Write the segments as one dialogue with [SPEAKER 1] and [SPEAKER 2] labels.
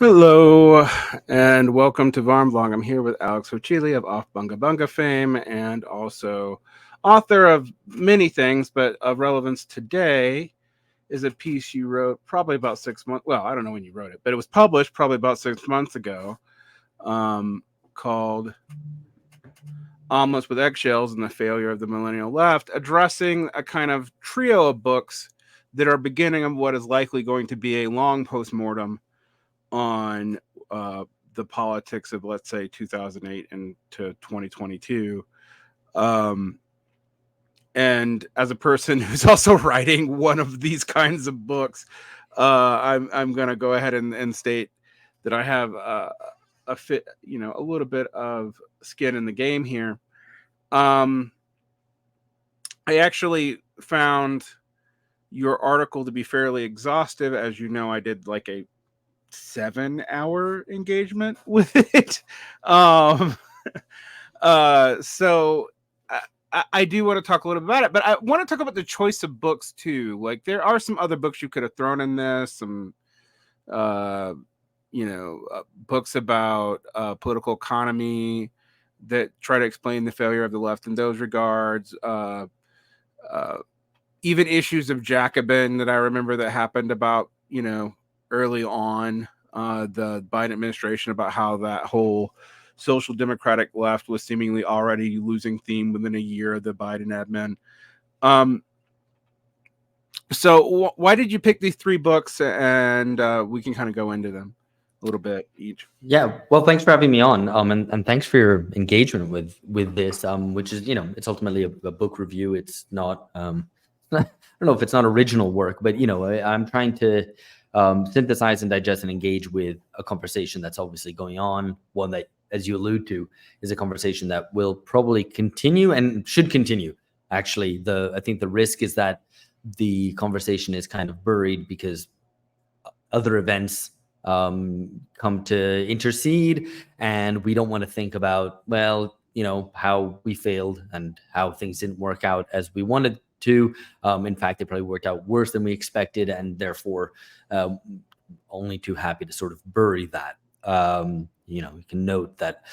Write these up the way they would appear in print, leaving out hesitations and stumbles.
[SPEAKER 1] Hello, and welcome to Varn Vlog. I'm here with Alex Hochuli of Off Bunga Bunga fame and also author of many things, but of relevance today is a piece you wrote probably about 6 months. Well, I don't know when you wrote it, but it was published probably about 6 months ago, called Omelets with Eggshells and the Failure of the Millennial Left, addressing a kind of trio of books that are beginning of what is likely going to be a long postmortem on the politics of, let's say, 2008 and to 2022. And as a person who's also writing one of these kinds of books, I'm going to go ahead and state that I have a little bit of skin in the game here. I actually found your article to be fairly exhaustive. As you know, I did like a 7-hour engagement with it. um so I do want to talk a little bit about it, but I want to talk about the choice of books too. Like, there are some other books you could have thrown in this, some books about political economy that try to explain the failure of the left in those regards. Even issues of Jacobin that I remember that happened about, early on the Biden administration, about how that whole social democratic left was seemingly already losing steam within a year of the Biden admin. So why did you pick these three books? And we can kind of go into them a little bit each.
[SPEAKER 2] Yeah, well, thanks for having me on, and thanks for your engagement with this, which is, it's ultimately a book review. It's not, I don't know if it's not original work, but I'm trying to synthesize and digest and engage with a conversation that's obviously going on. One that, as you allude to, is a conversation that will probably continue and should continue. Actually, I think the risk is that the conversation is kind of buried because other events come to intercede, and we don't want to think about, well, how we failed and how things didn't work out as we wanted to. In fact, they probably worked out worse than we expected, and therefore only too happy to sort of bury that. You can note that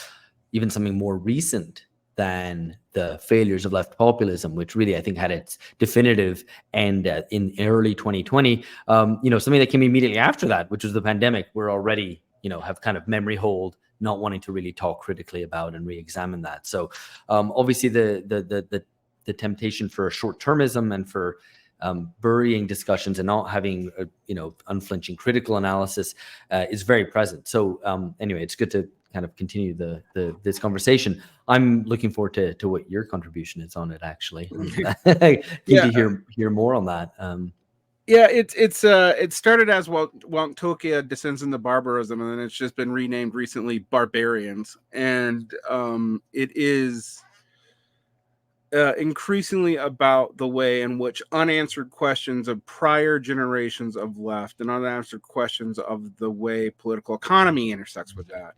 [SPEAKER 2] even something more recent than the failures of left populism, which really, I think, had its definitive end in early 2020. Something that came immediately after that, which was the pandemic, we're already, have kind of memory hold, not wanting to really talk critically about and re-examine that. So obviously the temptation for short-termism and for burying discussions and not having unflinching critical analysis is very present. So anyway, it's good to kind of continue this conversation. I'm looking forward to what your contribution is on it, actually. Keen to hear more on that.
[SPEAKER 1] It started as Wontokia Descends into Barbarism, and then it's just been renamed recently Barbarians, and it is increasingly about the way in which unanswered questions of prior generations of left and unanswered questions of the way political economy intersects with that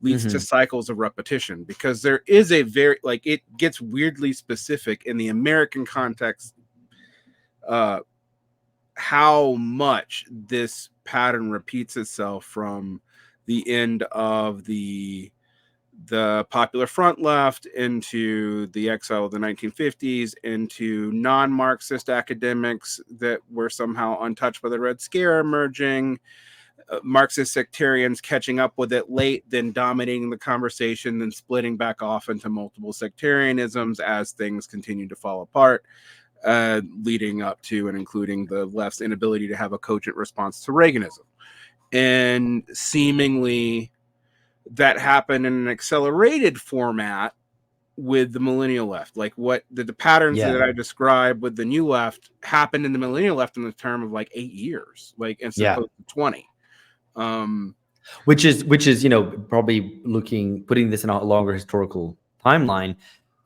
[SPEAKER 1] leads to cycles of repetition, because there is a very, it gets weirdly specific in the American context, how much this pattern repeats itself from the end of the Popular Front left into the exile of the 1950s, into non-Marxist academics that were somehow untouched by the Red Scare emerging, Marxist sectarians catching up with it late, then dominating the conversation, then splitting back off into multiple sectarianisms as things continue to fall apart, leading up to and including the left's inability to have a cogent response to Reaganism. And seemingly that happened in an accelerated format with the millennial left. Like, what the patterns that I described with the new left happened in the millennial left in the term of 8 years, instead of 20.
[SPEAKER 2] Which is probably putting this in a longer historical timeline,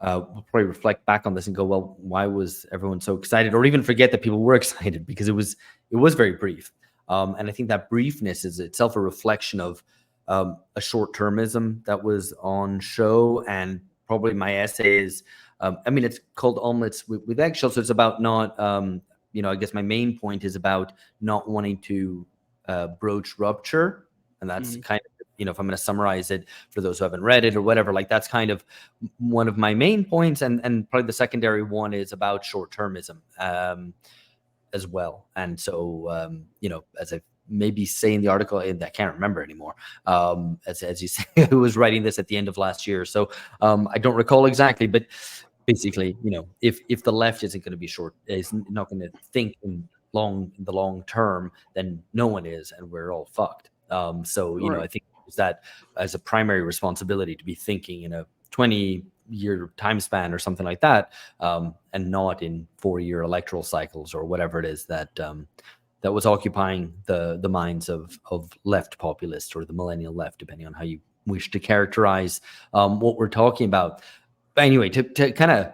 [SPEAKER 2] we'll probably reflect back on this and go, well, why was everyone so excited? Or even forget that people were excited, because it was very brief. And I think that briefness is itself a reflection of a short-termism that was on show. And probably my essay is, it's called Omelets with Eggshells, so it's about not, I guess my main point is about not wanting to broach rupture And that's
[SPEAKER 1] Mhm.
[SPEAKER 2] kind of, if I'm going to summarize it for those who haven't read it or whatever, like that's kind of one of my main points. And probably the secondary one is about short-termism as well. And so, as I maybe say in the article, and I can't remember anymore, as you say, who was writing this at the end of last year. So I don't recall exactly, but basically, if the left isn't going to be is not going to think in the long term, then no one is, and we're all fucked. So
[SPEAKER 1] Right.
[SPEAKER 2] I think it's that as a primary responsibility to be thinking in a 20-year time span or something like that, and not in 4-year electoral cycles or whatever it is that that was occupying the minds of left populists or the millennial left, depending on how you wish to characterize what we're talking about. But anyway, to kind of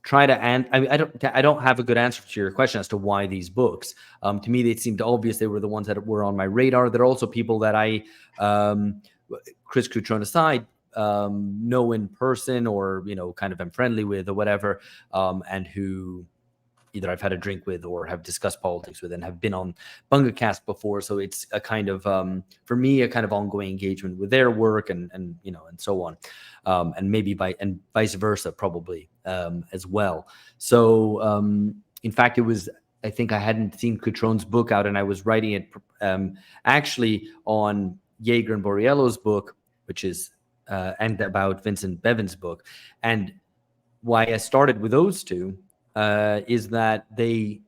[SPEAKER 2] try to I don't have a good answer to your question as to why these books. To me, they seemed obvious. They were the ones that were on my radar. There are also people that I, Chris Coutron aside, know in person or kind of am friendly with or whatever, and who either I've had a drink with or have discussed politics with and have been on BungaCast before. So it's a kind of, for me, a kind of ongoing engagement with their work and so on. And maybe vice versa, probably as well. So in fact, I think I hadn't seen Coutron's book out and I was writing it actually on Jaeger and Borriello's book, which is, and about Vincent Bevan's book. And why I started with those two is that they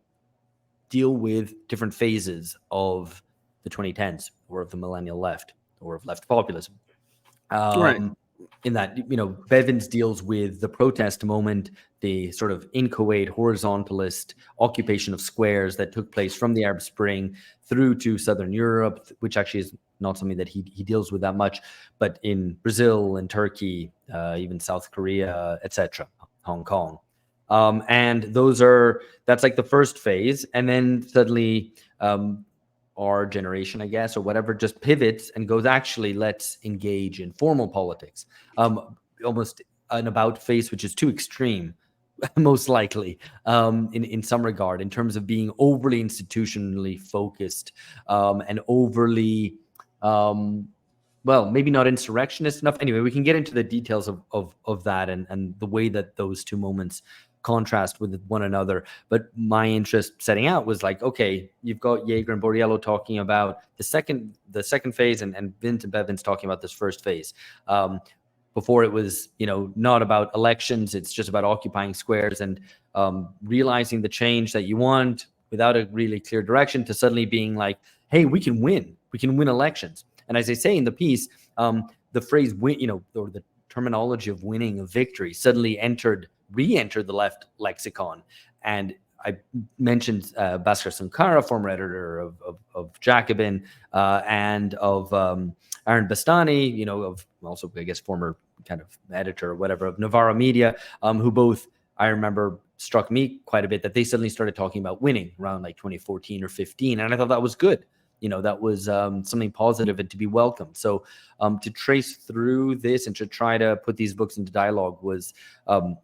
[SPEAKER 2] deal with different phases of the 2010s or of the millennial left or of left populism.
[SPEAKER 1] Right.
[SPEAKER 2] In that, Bevins deals with the protest moment, the sort of inchoate horizontalist occupation of squares that took place from the Arab Spring through to Southern Europe, which actually is not something that he deals with that much, but in Brazil and Turkey, even South Korea, etc., Hong Kong. And that's like the first phase. And then suddenly our generation, I guess, or whatever, just pivots and goes, actually, let's engage in formal politics. Almost an about face, which is too extreme, most likely, in some regard, in terms of being overly institutionally focused and overly well, maybe not insurrectionist enough. Anyway, we can get into the details of that and the way that those two moments contrast with one another. But my interest setting out was like, okay, you've got Jaeger and Borriello talking about the second phase, and Vincent Bevins talking about this first phase. Before it was, not about elections, it's just about occupying squares and realizing the change that you want without a really clear direction, to suddenly being like, hey, we can win elections. And as I say in the piece, the phrase win, or the terminology of winning a victory suddenly re-entered the left lexicon. And I mentioned Bhaskar Sankara, former editor of Jacobin, and of Aaron Bastani, of also, I guess, former kind of editor or whatever of Novara Media, who both, I remember, struck me quite a bit, that they suddenly started talking about winning around like 2014 or 15. And I thought that was good. That was something positive and to be welcomed. So to trace through this and to try to put these books into dialogue was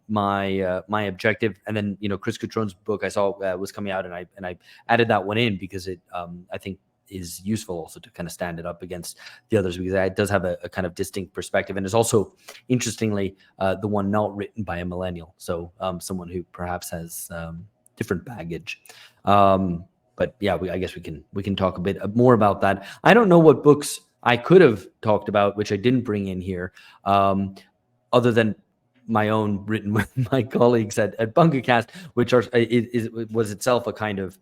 [SPEAKER 2] my objective. And then, Chris Coutron's book I saw was coming out, and I added that one in because it I think is useful also to kind of stand it up against the others, because it does have a kind of distinct perspective, and is also, interestingly, the one not written by a millennial, so someone who perhaps has different baggage. But yeah, I guess we can talk a bit more about that. I don't know what books I could have talked about, which I didn't bring in here, other than my own written with my colleagues at BungaCast, which was itself a kind of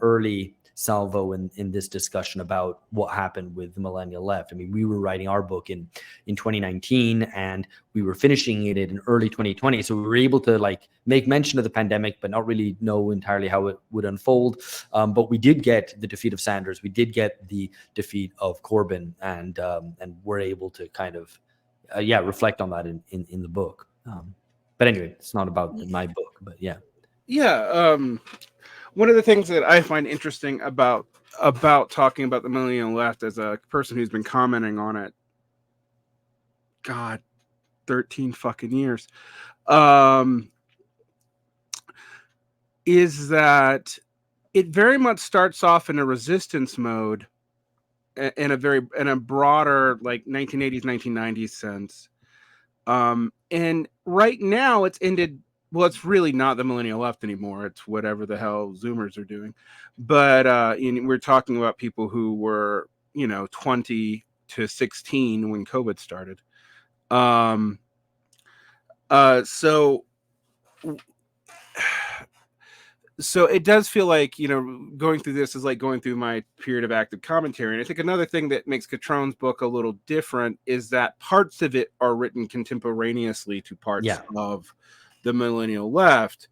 [SPEAKER 2] early salvo in this discussion about what happened with the millennial left. I mean, we were writing our book in 2019, and we were finishing it in early 2020. So we were able to like make mention of the pandemic, but not really know entirely how it would unfold. But we did get the defeat of Sanders. We did get the defeat of Corbyn, and we're able to kind of, reflect on that in the book. But anyway, it's not about my book, but yeah.
[SPEAKER 1] Yeah. One of the things that I find interesting about talking about the millennial left, as a person who's been commenting on it, God, 13 fucking years, is that it very much starts off in a resistance mode in a broader like 1980s 1990s sense. And right now it's ended. Well, it's really not the millennial left anymore. It's whatever the hell Zoomers are doing. But we're talking about people who were 20 to 16 when COVID started. So it does feel like, going through this is like going through my period of active commentary. And I think another thing that makes Catrone's book a little different is that parts of it are written contemporaneously to parts of the millennial left,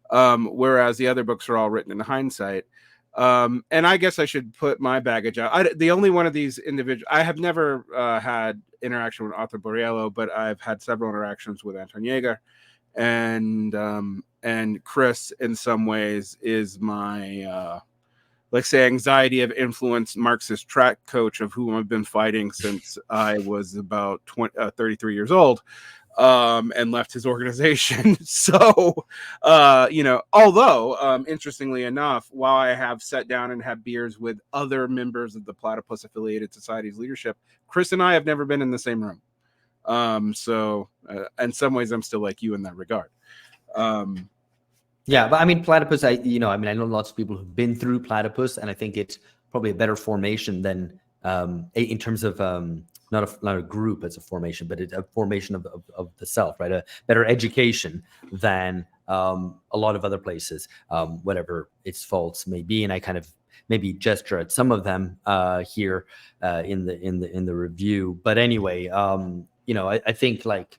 [SPEAKER 1] whereas the other books are all written in hindsight. And I guess I should put my baggage out. The only one of these individuals, I have never had interaction with Arthur Borriello, but I've had several interactions with Anton Jaeger. And Chris, in some ways, is my let's say anxiety of influence Marxist track coach, of whom I've been fighting since I was about 33 years old, and left his organization. So although interestingly enough, while I have sat down and had beers with other members of the Platypus affiliated society's leadership, Chris and I have never been in the same room. So in some ways I'm still like you in that regard.
[SPEAKER 2] Yeah, but I mean, Platypus, I know lots of people who've been through Platypus, and I think it's probably a better formation than in terms of not a group as a formation, but it's a formation of the self, right? A better education than a lot of other places, whatever its faults may be. And I kind of maybe gesture at some of them here in the review. But anyway, I think like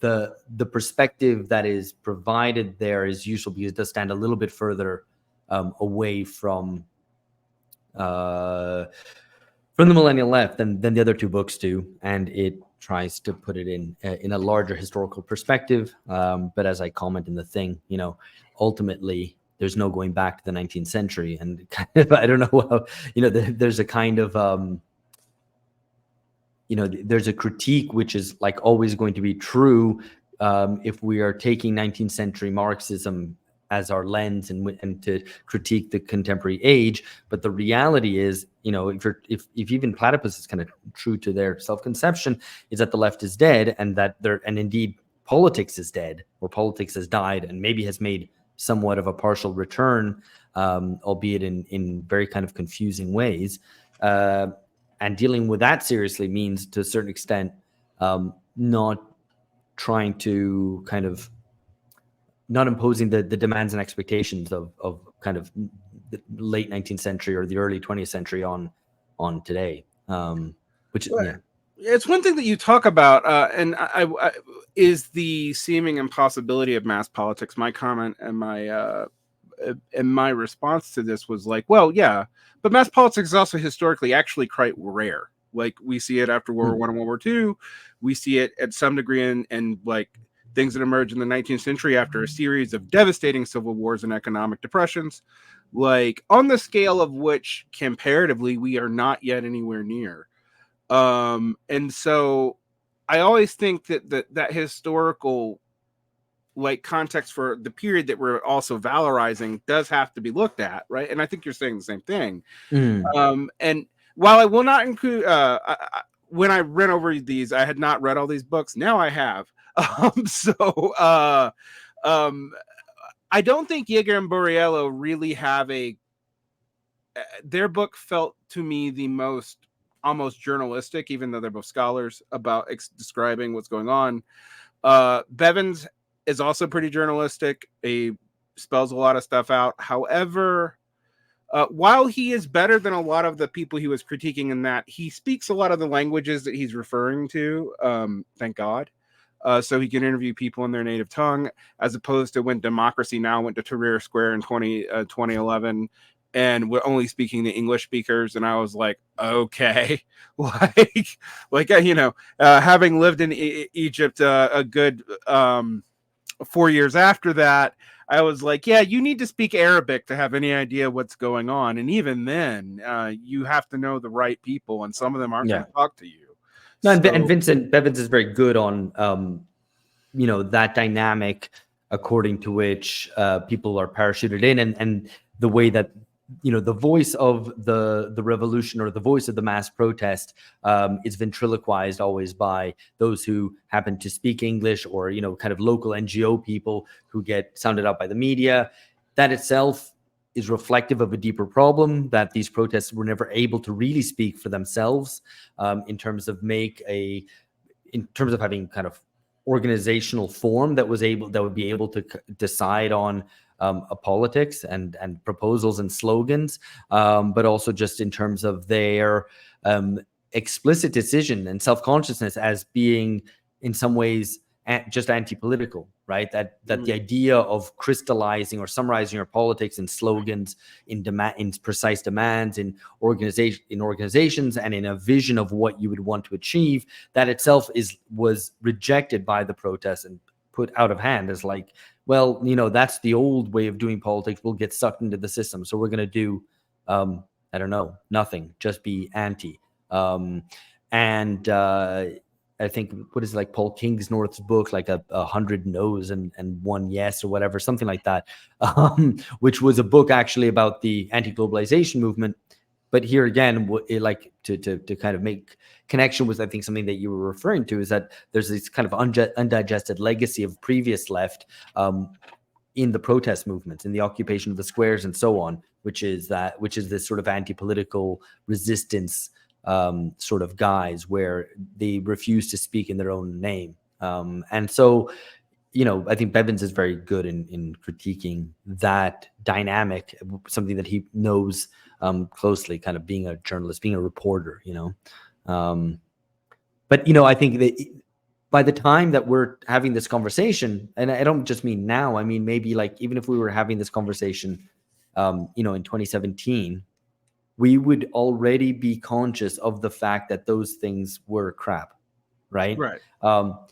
[SPEAKER 2] the perspective that is provided there is useful because it does stand a little bit further away from the millennial left than the other two books do, and it tries to put it in a larger historical perspective. But as I comment in the thing, ultimately there's no going back to the 19th century, and kind of, I don't know how, there's a kind of there's a critique which is like always going to be true if we are taking 19th century Marxism as our lens and to critique the contemporary age. But the reality is, if even Platypus is kind of true to their self-conception, is that the left is dead, and that and indeed politics is dead, or politics has died, and maybe has made somewhat of a partial return, albeit in very kind of confusing ways. And dealing with that seriously means, to a certain extent, not trying to kind of not imposing the demands and expectations of kind of the late 19th century or the early 20th century on today. Which
[SPEAKER 1] it's one thing that you talk about, and I is the seeming impossibility of mass politics. My comment and my response to this was like, well, yeah, but mass politics is also historically actually quite rare. Like, we see it after World War I and World War II. We see it at some degree in like things that emerge in the 19th century after a series of devastating civil wars and economic depressions, like on the scale of which comparatively we are not yet anywhere near. And so I always think that historical like context for the period that we're also valorizing does have to be looked at, right? And I think you're saying the same thing. And while I will not include when I read over these, I had not read all these books. Now I have. I don't think Jaeger and Borriello really have their book felt to me the most almost journalistic, even though they're both scholars, about describing what's going on. Bevins is also pretty journalistic. He spells a lot of stuff out. However, while he is better than a lot of the people he was critiquing in that, he speaks a lot of the languages that he's referring to. Thank God. So he can interview people in their native tongue, as opposed to when Democracy Now! Went to Tahrir Square in 2011 and we're only speaking to English speakers. And I was like, okay, having lived in Egypt a good 4 years after that, I was like, yeah, you need to speak Arabic to have any idea what's going on. And even then, you have to know the right people, and some of them aren't going to talk to you.
[SPEAKER 2] No, and Vincent Bevins is very good on, that dynamic according to which people are parachuted in, and the way that the voice of the revolution, or the voice of the mass protest, is ventriloquized always by those who happen to speak English, or kind of local NGO people who get sounded out by the media. That itself is reflective of a deeper problem, that these protests were never able to really speak for themselves, in terms of having kind of organizational form that would be able to decide on a politics and proposals and slogans, but also just in terms of their explicit decision and self-consciousness as being in some ways just anti-political, right? That the idea of crystallizing or summarizing your politics in slogans, in precise demands, in organizations, and in a vision of what you would want to achieve, that itself was rejected by the protests and put out of hand as like, well, that's the old way of doing politics. We'll get sucked into the system, so we're going to do, I don't know, nothing, just be anti. I think, what is it, like Paul Kingsnorth's book, like 100 no's and one yes, or whatever, something like that, which was a book actually about the anti-globalization movement. But here again, like to kind of make connection with, I think, something that you were referring to, is that there's this kind of undigested legacy of previous left in the protest movements, in the occupation of the squares and so on, which is this sort of anti-political resistance sort of guise, where they refuse to speak in their own name. And so, I think Bevins is very good in critiquing that dynamic, something that he knows closely, kind of being a journalist, being a reporter, But, I think that by the time that we're having this conversation, and I don't just mean now, I mean, maybe like even if we were having this conversation, in 2017, we would already be conscious of the fact that those things were crap, right?
[SPEAKER 1] Right.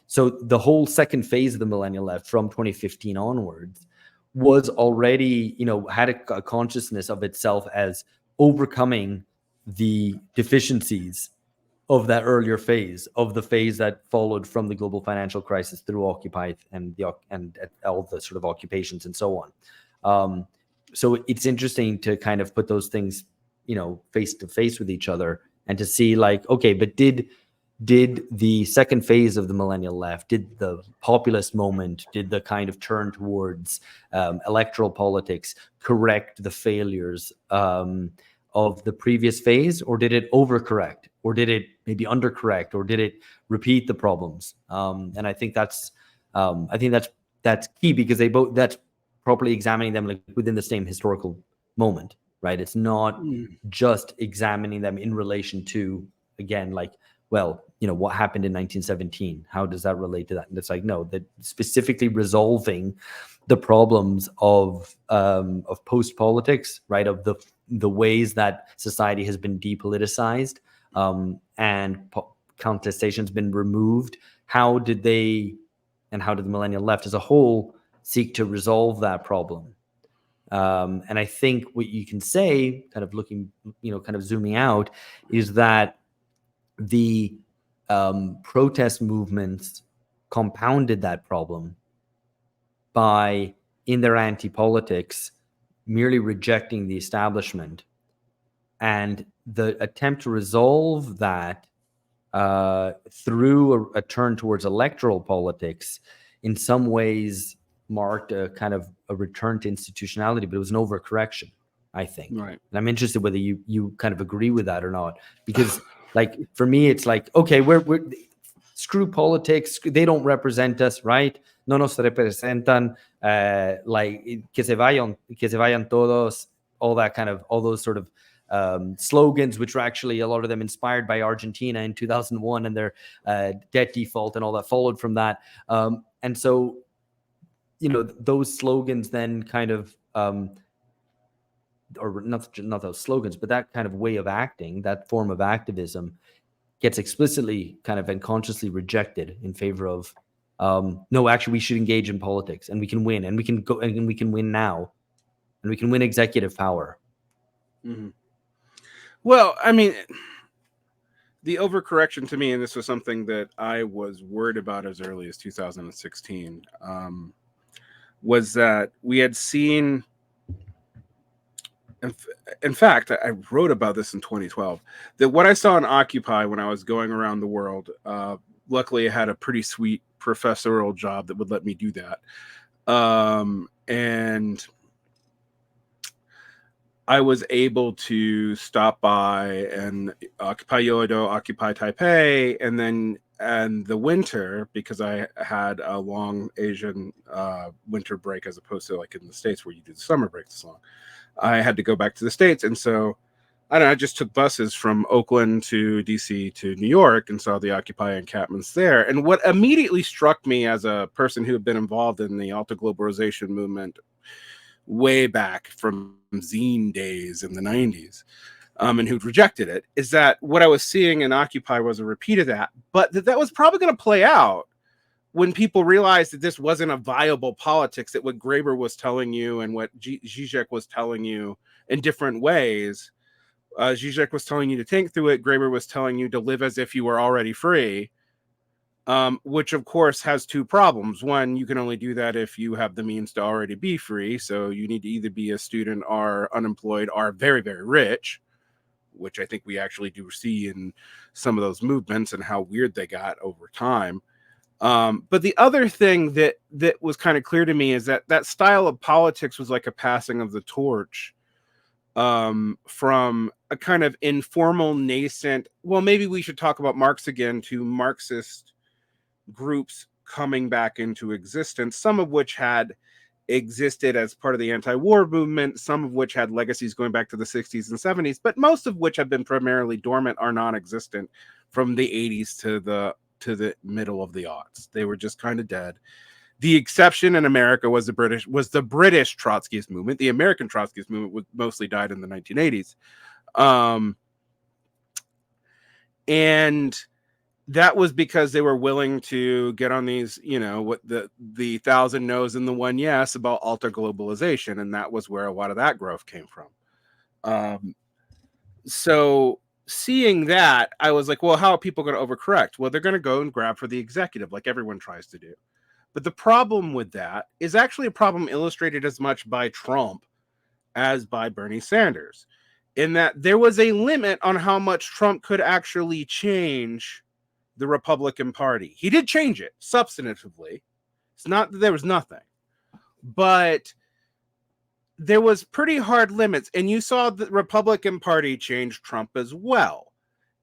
[SPEAKER 2] So the whole second phase of the millennial left, from 2015 onwards, was already, had a consciousness of itself as overcoming the deficiencies of that earlier phase, of the phase that followed from the global financial crisis through Occupy and all the sort of occupations and so on. So it's interesting to kind of put those things, face to face with each other, and to see like, okay, but did the second phase of the millennial left, did the populist moment, did the kind of turn towards electoral politics correct the failures of the previous phase, or did it overcorrect, or did it maybe undercorrect, or did it repeat the problems? And I think that's key, because that's properly examining them like within the same historical moment, right? It's not just examining them in relation to, again, like, well, what happened in 1917? How does that relate to that? And it's like, no, that specifically resolving the problems of post politics, right? Of the ways that society has been depoliticized, and contestation's been removed. How did the millennial left as a whole seek to resolve that problem? And I think what you can say, kind of looking, kind of zooming out, is that the protest movements compounded that problem by, in their anti-politics, merely rejecting the establishment. And the attempt to resolve that through a turn towards electoral politics, in some ways marked a kind of a return to institutionality, but it was an overcorrection, I think.
[SPEAKER 1] Right.
[SPEAKER 2] And I'm interested whether you kind of agree with that or not, because like for me, it's like, okay, we're screw politics. They don't represent us, right? No nos representan, like que se vayan todos, all those sort of slogans, which were actually a lot of them inspired by Argentina in 2001 and their debt default and all that followed from that. And so, those slogans then kind of, or not those slogans, but that kind of way of acting, that form of activism, gets explicitly kind of unconsciously rejected in favor of, no, actually, we should engage in politics, and we can win, and we can go, and we can win now, and we can win executive power.
[SPEAKER 1] Mm-hmm. Well, I mean, the overcorrection to me, and this was something that I was worried about as early as 2016, was that we had seen in fact, I wrote about this in 2012. That what I saw in Occupy when I was going around the world. Luckily, I had a pretty sweet professorial job that would let me do that. And I was able to stop by and occupy Yodo, occupy Taipei, and then and the winter, because I had a long Asian winter break as opposed to like in the States where you do the summer break this long. I had to go back to the States, and so I don't know. I just took buses from Oakland to DC to New York and saw the Occupy encampments there. And what immediately struck me as a person who had been involved in the Alta globalization movement way back from zine days in the 90s, and who'd rejected it, is that what I was seeing in Occupy was a repeat of that, but that was probably going to play out when people realized that this wasn't a viable politics, that what Graeber was telling you and what Zizek was telling you in different ways. Zizek was telling you to think through it. Graeber was telling you to live as if you were already free. Which of course has two problems. One, you can only do that if you have the means to already be free. So you need to either be a student or unemployed or very, very rich, which I think we actually do see in some of those movements and how weird they got over time. But the other thing that was kind of clear to me is that that style of politics was like a passing of the torch from a kind of informal, nascent, well, maybe we should talk about Marx again, to Marxist groups coming back into existence, some of which had existed as part of the anti-war movement, some of which had legacies going back to the 60s and 70s, but most of which have been primarily dormant or non-existent from the 80s to the middle of the aughts. They were just kind of dead. The exception in America was the British Trotskyist movement. The American Trotskyist movement mostly died in the 1980s. And that was because they were willing to get on these, what the thousand no's and the one yes about alter globalization. And that was where a lot of that growth came from. So seeing that, I was like, well, how are people going to overcorrect? Well, they're going to go and grab for the executive like everyone tries to do. But the problem with that is actually a problem illustrated as much by Trump as by Bernie Sanders, in that there was a limit on how much Trump could actually change the Republican Party. He did change it substantively. It's not that there was nothing, but there was pretty hard limits. And you saw the Republican Party change Trump as well.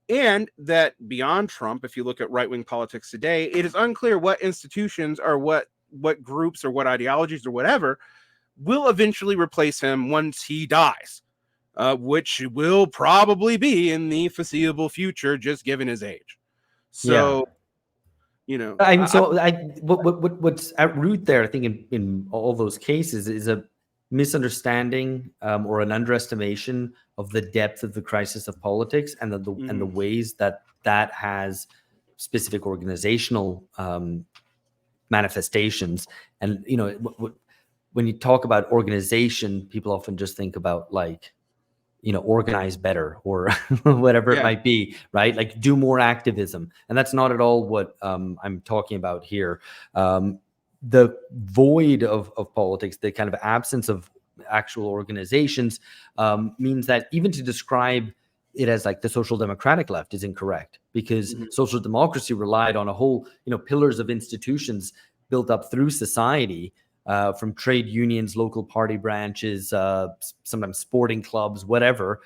[SPEAKER 1] And that beyond Trump, if you look at right-wing politics today, it is unclear what institutions or what groups or what ideologies or whatever will eventually replace him once he dies, which will probably be in the foreseeable future, just given his age. So,
[SPEAKER 2] what's at root there, I think, in all those cases is a misunderstanding or an underestimation of the depth of the crisis of politics and the ways that has specific organizational manifestations. And when you talk about organization, people often just think about like, organize better or whatever it might be, right? Like do more activism. And that's not at all what I'm talking about here. The void of politics, the kind of absence of actual organizations means that even to describe it as like the social democratic left is incorrect, because social democracy relied on a whole, pillars of institutions built up through society, from trade unions, local party branches, sometimes sporting clubs, whatever,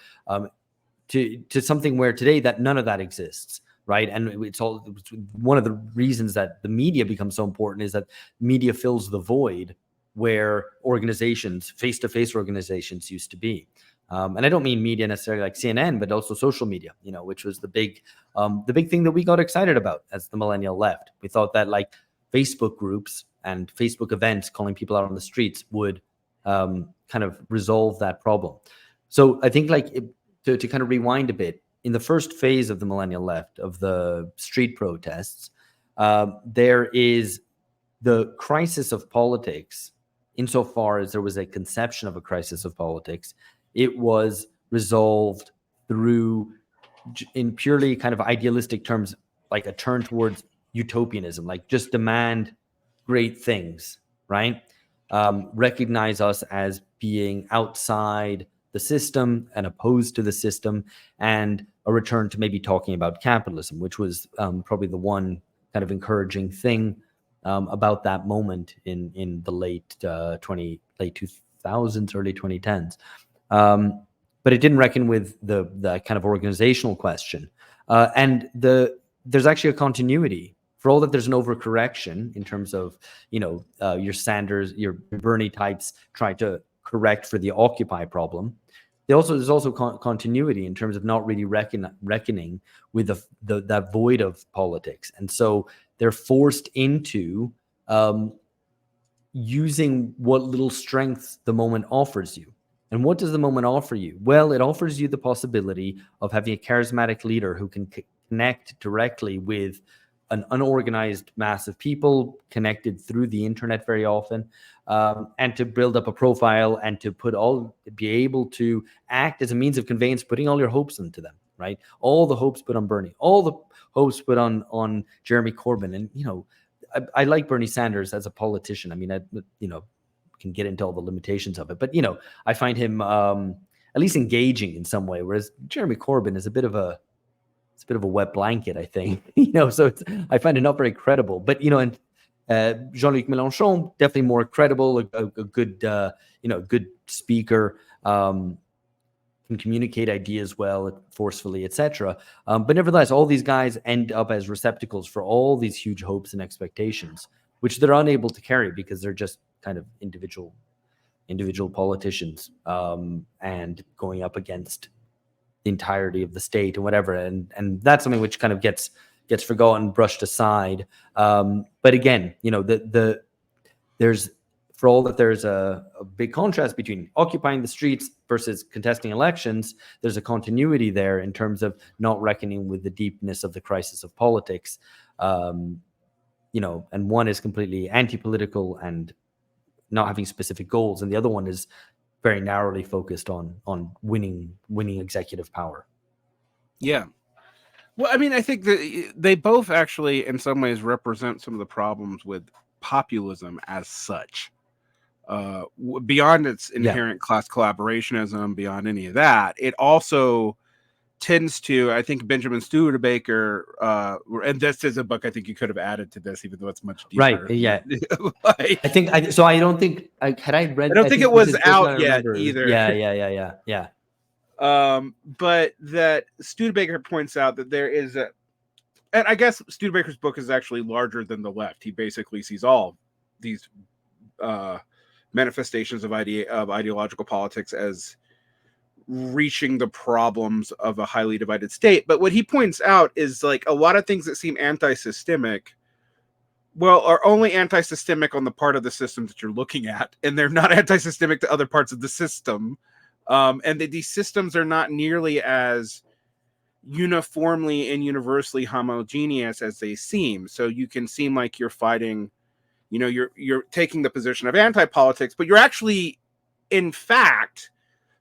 [SPEAKER 2] to something where today that none of that exists, right? And it's one of the reasons that the media becomes so important is that media fills the void where organizations, face-to-face organizations, used to be. And I don't mean media necessarily like CNN, but also social media, which was the big thing that we got excited about as the millennial left. We thought that like Facebook groups and Facebook events calling people out on the streets would kind of resolve that problem. So I think to kind of rewind a bit, in the first phase of the millennial left, of the street protests, there is the crisis of politics. Insofar as there was a conception of a crisis of politics, it was resolved through, in purely kind of idealistic terms, like a turn towards utopianism, like just demand great things, right? Recognize us as being outside the system and opposed to the system, and a return to maybe talking about capitalism, which was probably the one kind of encouraging thing about that moment in the late 2000s, early 2010s. But it didn't reckon with the kind of organizational question. And there's actually a continuity. For all that there's an overcorrection in terms of, your Sanders, your Bernie types try to correct for the Occupy problem. There's also continuity in terms of not really reckoning with that void of politics. And so they're forced into using what little strengths the moment offers you. And what does the moment offer you? Well, it offers you the possibility of having a charismatic leader who can connect directly with an unorganized mass of people connected through the internet very often, and to build up a profile and to be able to act as a means of conveyance, putting all your hopes into them, right? All the hopes put on Bernie, all the hopes put on Jeremy Corbyn. And, I like Bernie Sanders as a politician. I mean, I can get into all the limitations of it, but I find him at least engaging in some way, whereas Jeremy Corbyn is a bit of a wet blanket, I think. So I find it not very credible. But and Jean-Luc Mélenchon, definitely more credible, a good good speaker, can communicate ideas well, forcefully, etc. But nevertheless, all these guys end up as receptacles for all these huge hopes and expectations, which they're unable to carry because they're just kind of individual politicians, and going up against the entirety of the state and whatever. And that's something which kind of gets forgotten, brushed aside. But again, there's, for all that there's a big contrast between occupying the streets versus contesting elections, there's a continuity there in terms of not reckoning with the deepness of the crisis of politics. And one is completely anti-political and not having specific goals, and the other one is very narrowly focused on winning executive power.
[SPEAKER 1] Yeah. Well, I mean, I think that they both actually, in some ways, represent some of the problems with populism as such. Beyond its inherent class collaborationism, beyond any of that, it also tends to, I think Benjamin Studebaker, and this is a book I think you could have added to this, even though it's much deeper.
[SPEAKER 2] Right, yeah. I don't think
[SPEAKER 1] it was out yet either.
[SPEAKER 2] Yeah.
[SPEAKER 1] But that Studebaker points out that there is and I guess Studebaker's book is actually larger than the left. He basically sees all these manifestations of ideological politics as reaching the problems of a highly divided state. But what he points out is like a lot of things that seem anti-systemic, are only anti-systemic on the part of the system that you're looking at, and they're not anti-systemic to other parts of the system. And that these systems are not nearly as uniformly and universally homogeneous as they seem. So you can seem like you're fighting, you're taking the position of anti-politics, but you're actually, in fact,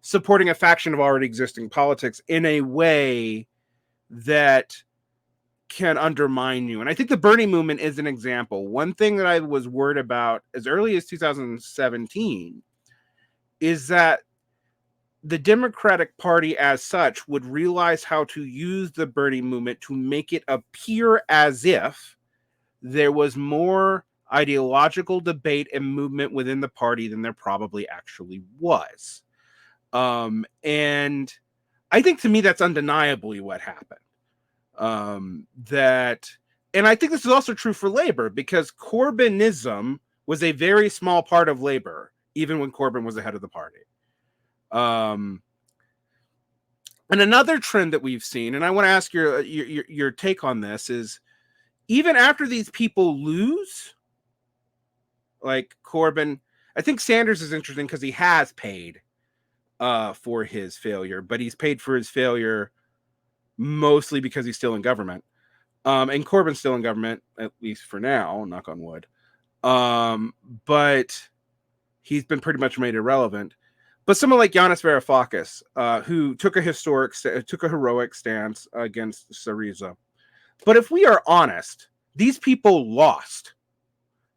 [SPEAKER 1] supporting a faction of already existing politics in a way that can undermine you. And I think the Bernie movement is an example. One thing that I was worried about as early as 2017 is that the Democratic Party as such would realize how to use the Bernie movement to make it appear as if there was more ideological debate and movement within the party than there probably actually was. And I think, to me, that's undeniably what happened. And I think this is also true for labor, because Corbynism was a very small part of labor, even when Corbyn was the head of the party. And another trend that we've seen, and I want to ask your take on this, is even after these people lose, like Corbyn, I think Sanders is interesting because he has paid for his failure, but he's paid for his failure mostly because he's still in government. And Corbyn's still in government, at least for now, knock on wood. But he's been pretty much made irrelevant. But someone like Yanis Varoufakis, who took a heroic stance against Syriza. But if we are honest, these people lost.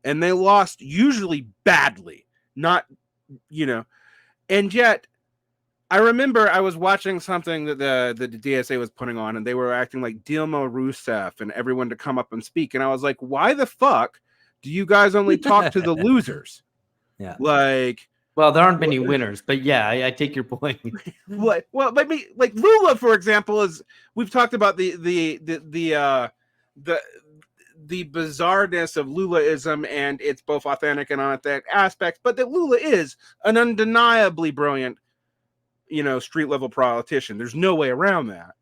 [SPEAKER 1] And they lost usually badly. Not, and yet I remember I was watching something that the DSA was putting on, and they were acting like Dilma Rousseff and everyone to come up and speak. And I was like, why the fuck do you guys only talk to the losers?
[SPEAKER 2] Yeah.
[SPEAKER 1] Like,
[SPEAKER 2] well, there aren't many winners, but yeah, I take your point.
[SPEAKER 1] what? Well, maybe like Lula, for example, is we've talked about the bizarreness of Lulaism and its both authentic and unauthentic aspects, but that Lula is an undeniably brilliant, street level politician. There's no way around that.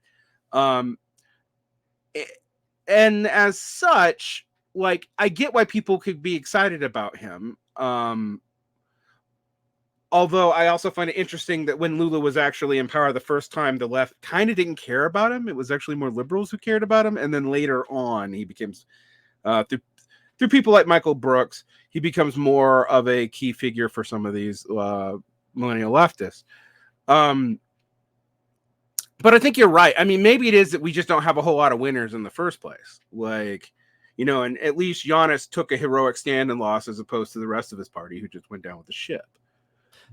[SPEAKER 1] And as such, like, I get why people could be excited about him. Although I also find it interesting that when Lula was actually in power the first time, the left kind of didn't care about him. It was actually more liberals who cared about him. And then later on, he becomes, through people like Michael Brooks, he becomes more of a key figure for some of these millennial leftists. But I think you're right. I mean, maybe it is that we just don't have a whole lot of winners in the first place. Like, and at least Giannis took a heroic stand and lost as opposed to the rest of his party who just went down with the ship.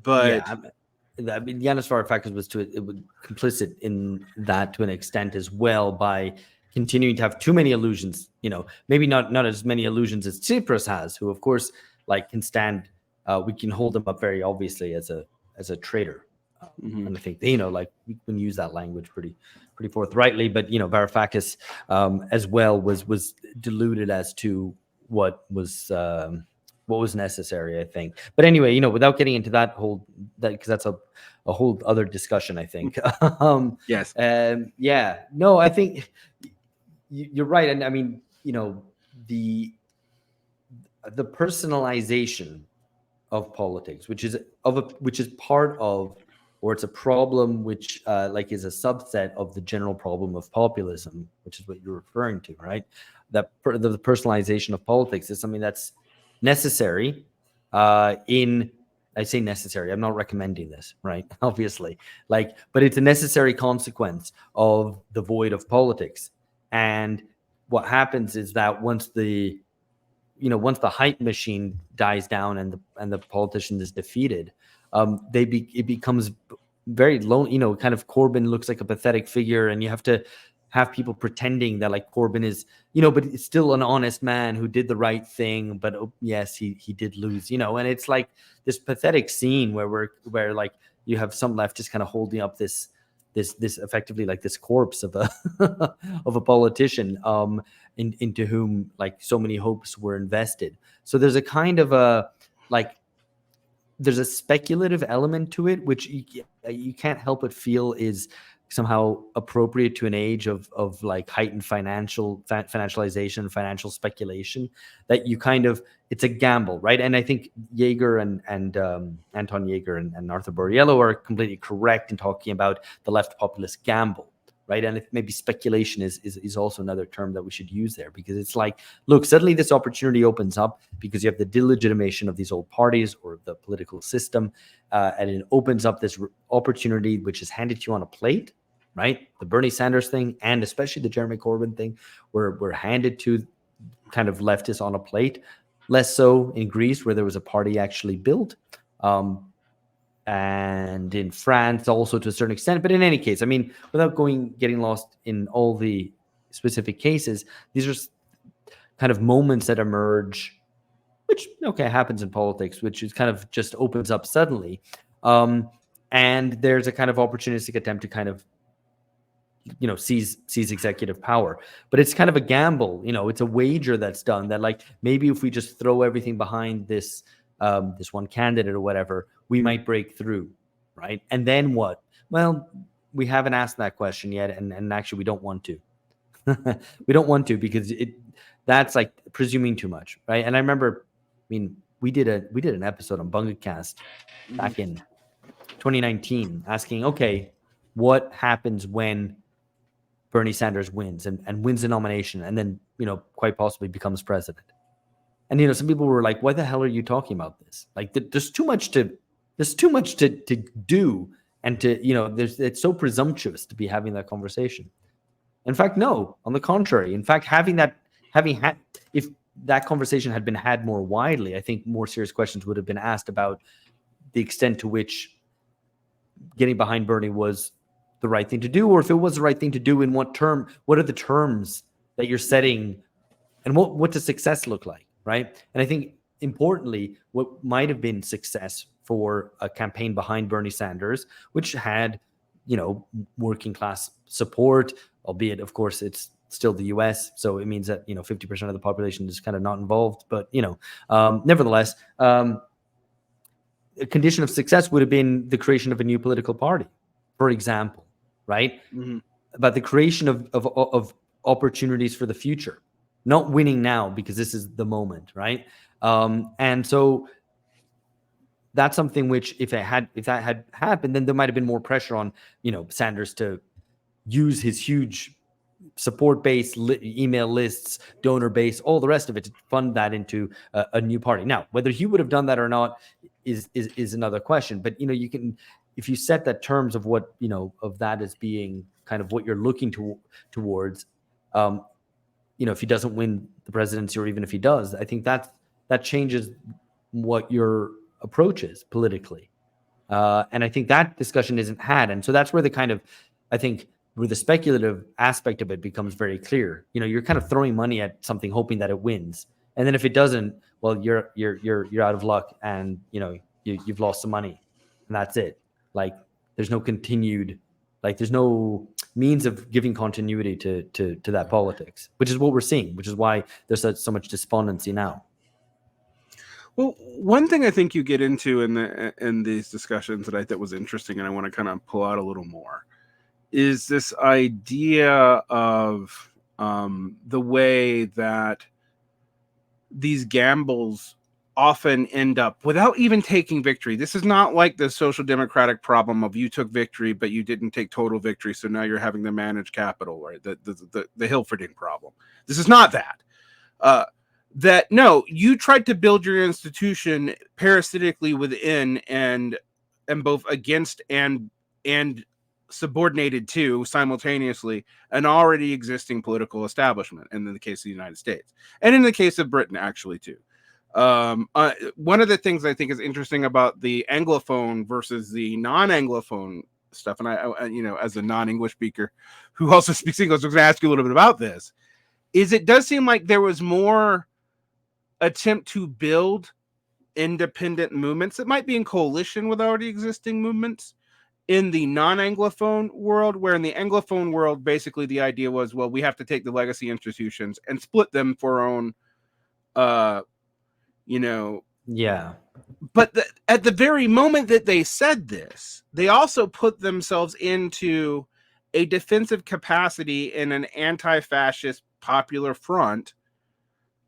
[SPEAKER 1] But
[SPEAKER 2] yeah, I mean, Yanis Varoufakis was complicit in that to an extent as well by continuing to have too many illusions. Maybe not as many illusions as Tsipras has, who of course can stand. We can hold him up very obviously as a traitor, and I think we can use that language pretty forthrightly. But Varoufakis as well was deluded as to what was necessary, I think. But anyway, without getting into that because that's a whole other discussion, I think.
[SPEAKER 1] Yes.
[SPEAKER 2] Yeah. No, I think you're right. And I mean, the personalization of politics, which is part of, or it's a problem which is a subset of the general problem of populism, which is what you're referring to, right? That the personalization of politics is something that's necessary. I say necessary, I'm not recommending this, right? Obviously, but it's a necessary consequence of the void of politics. And what happens is that once the hype machine dies down and the politician is defeated, it becomes very lonely. Kind of Corbyn looks like a pathetic figure, and you have to have people pretending that Corbyn is, but it's still an honest man who did the right thing. But yes, he did lose, and it's like this pathetic scene where you have some leftists kind of holding up this effectively this corpse of a of a politician, into whom so many hopes were invested. So there's a kind of there's a speculative element to it, which you can't help but feel is somehow appropriate to an age of heightened financialization, financial speculation, that it's a gamble, right? And I think Yeager and Anton Yeager and Arthur Borriello are completely correct in talking about the left populist gamble, right? And maybe speculation is also another term that we should use there, because it's look, suddenly this opportunity opens up because you have the delegitimation of these old parties or the political system, and it opens up this opportunity which is handed to you on a plate, right? The Bernie Sanders thing and especially the Jeremy Corbyn thing were handed to kind of leftists on a plate. Less so in Greece, where there was a party actually built. And in France also to a certain extent. But in any case, I mean, without getting lost in all the specific cases, these are kind of moments that emerge, which, happens in politics, which is kind of just opens up suddenly. And there's a kind of opportunistic attempt to kind of, seize executive power. But it's kind of a gamble, it's a wager that's done that maybe if we just throw everything behind this one candidate or whatever, we might break through, right? And then what? Well, we haven't asked that question yet, and actually we don't want to. We don't want to, because that's presuming too much, right? And I remember, we did an episode on Bungacast back in 2019 asking, okay, what happens when Bernie Sanders wins and wins the nomination and then, quite possibly becomes president? And, some people were like, why the hell are you talking about this? There's too much to do. And it's so presumptuous to be having that conversation. In fact, no, on the contrary. In fact, if that conversation had been had more widely, I think more serious questions would have been asked about the extent to which getting behind Bernie was the right thing to do, or if it was the right thing to do, in what are the terms that you're setting, and what does success look like, right? And I think importantly, what might have been success for a campaign behind Bernie Sanders, which had, working class support, albeit of course it's still the US, so it means that 50% of the population is kind of not involved, but nevertheless, a condition of success would have been the creation of a new political party, for example, right?
[SPEAKER 1] Mm-hmm.
[SPEAKER 2] About the creation of opportunities for the future, not winning now because this is the moment, right? And so that's something which, if that had happened, then there might have been more pressure on Sanders to use his huge support base, email lists, donor base, all the rest of it, to fund that into a new party. Now, whether he would have done that or not is another question. But you can, if you set that terms of what of that as being kind of what you're looking towards, if he doesn't win the presidency, or even if he does, I think that changes what your approach is politically. And I think that discussion isn't had. And so that's where I think where the speculative aspect of it becomes very clear. You're kind of throwing money at something, hoping that it wins. And then if it doesn't, well, you're out of luck, and you've lost some money, and that's it. Like, there's no there's no means of giving continuity to that politics, which is what we're seeing, which is why there's so much despondency now.
[SPEAKER 1] Well, one thing I think you get into in these discussions that I thought was interesting, and I want to kind of pull out a little more, is this idea of the way that these gambles often end up without even taking victory. This is not like the social democratic problem of you took victory, but you didn't take total victory, so now you're having to manage capital, right? The Hilferding problem. This is not that. That no, you tried to build your institution parasitically within and both against and subordinated to simultaneously an already existing political establishment, and in the case of the United States, and in the case of Britain, actually too. One of the things I think is interesting about the Anglophone versus the non-Anglophone stuff, and I as a non-English speaker who also speaks English, I was going to ask you a little bit about this, is it does seem like there was more attempt to build independent movements that might be in coalition with already existing movements in the non-Anglophone world, where in the Anglophone world, basically the idea was, well, we have to take the legacy institutions and split them for our own,
[SPEAKER 2] Yeah.
[SPEAKER 1] But at the very moment that they said this, they also put themselves into a defensive capacity in an anti-fascist popular front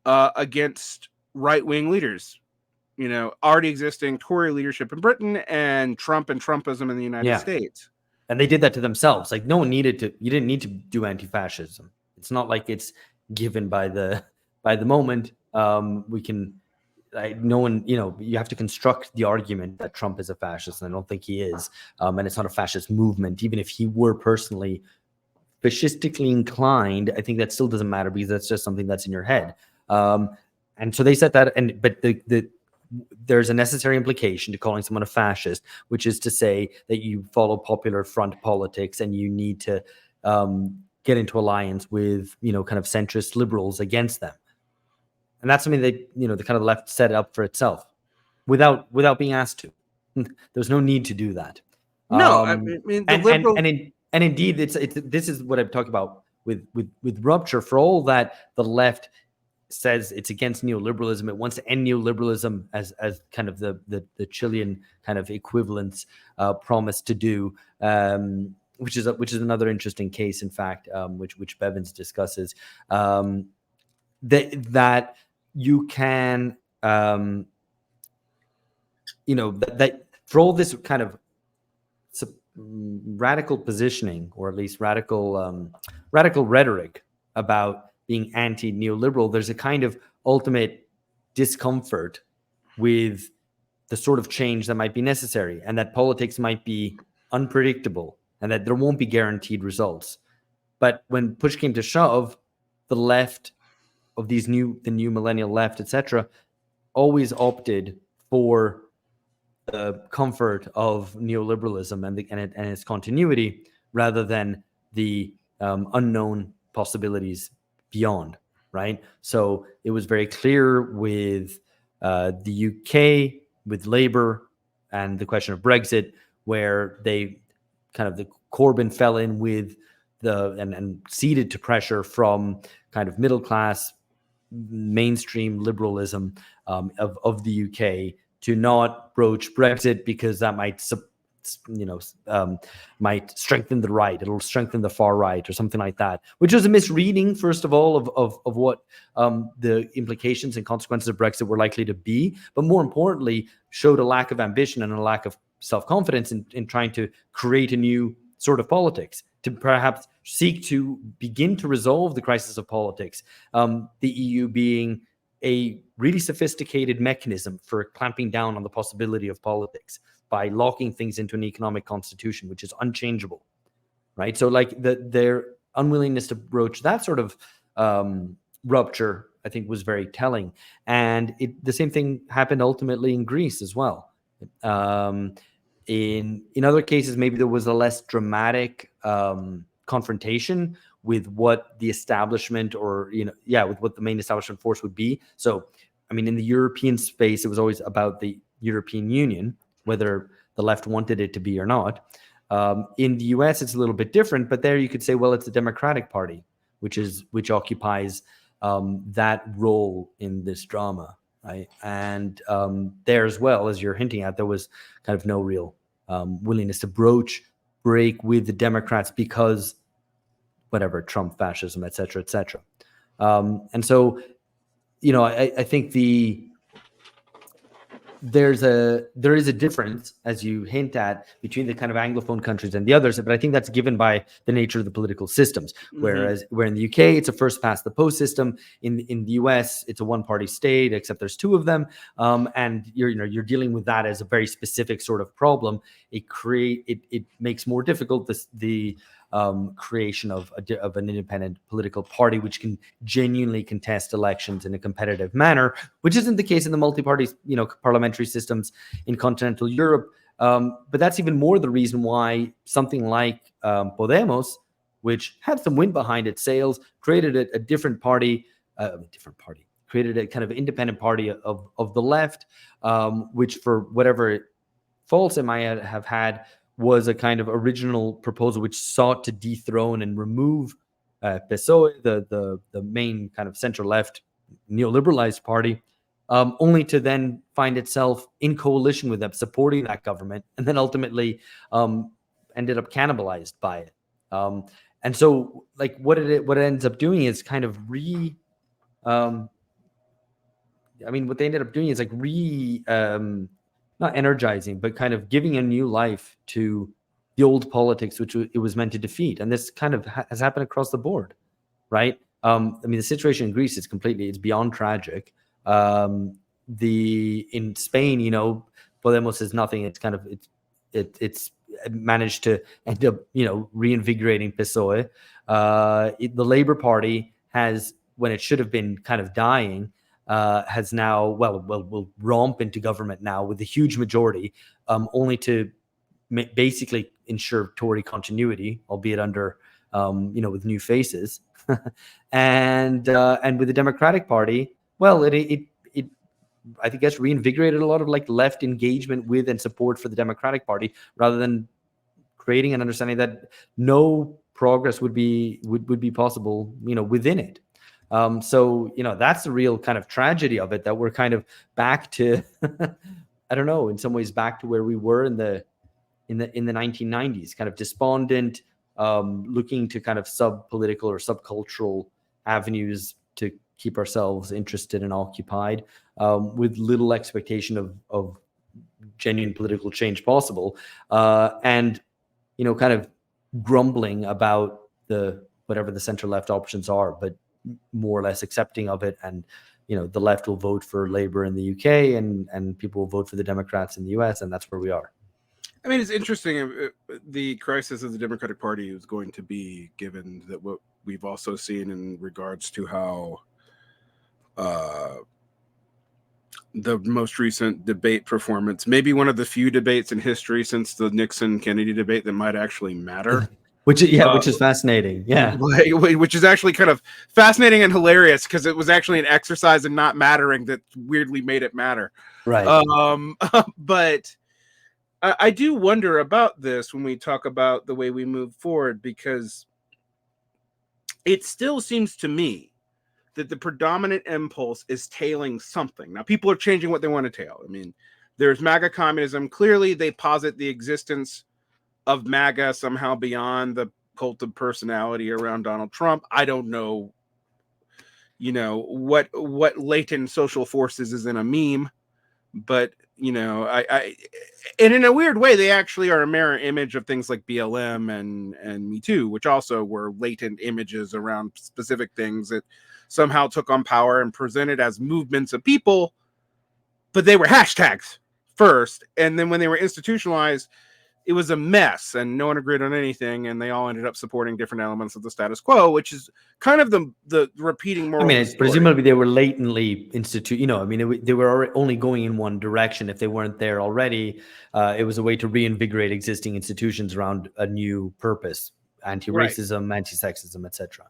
[SPEAKER 1] against right-wing leaders, already existing Tory leadership in Britain and Trump and Trumpism in the United States.
[SPEAKER 2] And they did that to themselves. Like, no one you didn't need to do anti-fascism. It's not like it's given by the moment. No one, you have to construct the argument that Trump is a fascist, and I don't think he is. And it's not a fascist movement. Even if he were personally fascistically inclined, I think that still doesn't matter, because that's just something that's in your head. And so they said that, but there's a necessary implication to calling someone a fascist, which is to say that you follow popular front politics and you need to get into alliance with, kind of centrist liberals against them. And that's something that, the kind of left set up for itself without being asked to. There's no need to do that.
[SPEAKER 1] No, I mean, the liberal...
[SPEAKER 2] and indeed, this is what I'm talking about with rupture. For all that the left says it's against neoliberalism, it wants to end neoliberalism as kind of the Chilean kind of equivalence promise to do, which is another interesting case, in fact, which Bevins discusses, that you can that for all this kind of radical positioning, or at least radical rhetoric about being anti-neoliberal, there's a kind of ultimate discomfort with the sort of change that might be necessary, and that politics might be unpredictable, and that there won't be guaranteed results. But when push came to shove, the left of the new millennial left, etc., always opted for the comfort of neoliberalism and its continuity, rather than the unknown possibilities beyond, right? So it was very clear with the UK, with Labour, and the question of Brexit, where they kind of, the Corbyn fell in with and ceded to pressure from kind of middle class mainstream liberalism of the UK to not broach Brexit, because that might might strengthen the right, it'll strengthen the far right, or something like that, which was a misreading, first of all, of what the implications and consequences of Brexit were likely to be, but more importantly, showed a lack of ambition and a lack of self-confidence in trying to create a new sort of politics, to perhaps seek to begin to resolve the crisis of politics, the EU being a really sophisticated mechanism for clamping down on the possibility of politics by locking things into an economic constitution, which is unchangeable, right? So like their unwillingness to broach that sort of rupture, I think, was very telling. And the same thing happened ultimately in Greece as well. In other cases, maybe there was a less dramatic confrontation with what the establishment, or with what the main establishment force would be. So, I mean, in the European space, it was always about the European Union, whether the left wanted it to be or not. In the US, it's a little bit different, but there you could say, well, it's the Democratic Party, which occupies that role in this drama, right? And there as well, as you're hinting at, there was kind of no real willingness to break with the Democrats because whatever, Trump fascism, et cetera, et cetera. And so, I think there is a difference, as you hint at, between the kind of Anglophone countries and the others, but I think that's given by the nature of the political systems. Where in the UK, it's a first past the post system. In the US, it's a one-party state, except there's two of them, and you're dealing with that as a very specific sort of problem. It makes more difficult the creation of an independent political party which can genuinely contest elections in a competitive manner, which isn't the case in the multi-party, parliamentary systems in continental Europe. But that's even more the reason why something like Podemos, which had some wind behind its sails, created a different party, created a kind of independent party of the left, which, for whatever faults it might have had, was a kind of original proposal which sought to dethrone and remove PSOE, the main kind of center-left neoliberalized party, only to then find itself in coalition with them, supporting that government, and then ultimately ended up cannibalized by it. And so, like, what it ends up doing is kind of what they ended up doing is like not energizing, but kind of giving a new life to the old politics, which it was meant to defeat. And this kind of has happened across the board, right? The situation in Greece is it's beyond tragic. In Spain, Podemos is nothing. It's kind of, it's managed to end up, reinvigorating PSOE. The Labour Party has, when it should have been kind of dying, has now, will romp into government now with a huge majority, only to basically ensure Tory continuity, albeit under, with new faces. and with the Democratic Party, well, it I think that's reinvigorated a lot of like left engagement with and support for the Democratic Party, rather than creating an understanding that no progress would be possible, within it. So, that's the real kind of tragedy of it, that we're kind of back to, I don't know, in some ways back to where we were in the 1990s, kind of despondent, looking to kind of sub-political or subcultural avenues to keep ourselves interested and occupied, with little expectation of genuine political change possible, and kind of grumbling about whatever the center-left options are, but more or less accepting of it. And the left will vote for Labour in the UK, and people will vote for the Democrats in the US, and that's where we are.
[SPEAKER 1] I mean, it's interesting. The crisis of the Democratic Party is going to be, given that what we've also seen in regards to how the most recent debate performance, maybe one of the few debates in history since the Nixon Kennedy debate that might actually matter.
[SPEAKER 2] Which is fascinating. Yeah.
[SPEAKER 1] Which is actually kind of fascinating and hilarious because it was actually an exercise in not mattering that weirdly made it matter.
[SPEAKER 2] Right.
[SPEAKER 1] But I do wonder about this when we talk about the way we move forward, because it still seems to me that the predominant impulse is tailing something. Now, people are changing what they want to tail. I mean, there's MAGA communism. Clearly, they posit the existence of MAGA somehow beyond the cult of personality around Donald Trump. I don't know, what latent social forces is in a meme, but I and in a weird way, they actually are a mirror image of things like BLM and Me Too, which also were latent images around specific things that somehow took on power and presented as movements of people, but they were hashtags first, and then when they were institutionalized, it was a mess and no one agreed on anything, and they all ended up supporting different elements of the status quo, which is kind of the repeating moral.
[SPEAKER 2] I mean, presumably they were latently they were only going in one direction. If they weren't there already, it was a way to reinvigorate existing institutions around a new purpose: anti-racism, right, anti-sexism, etc.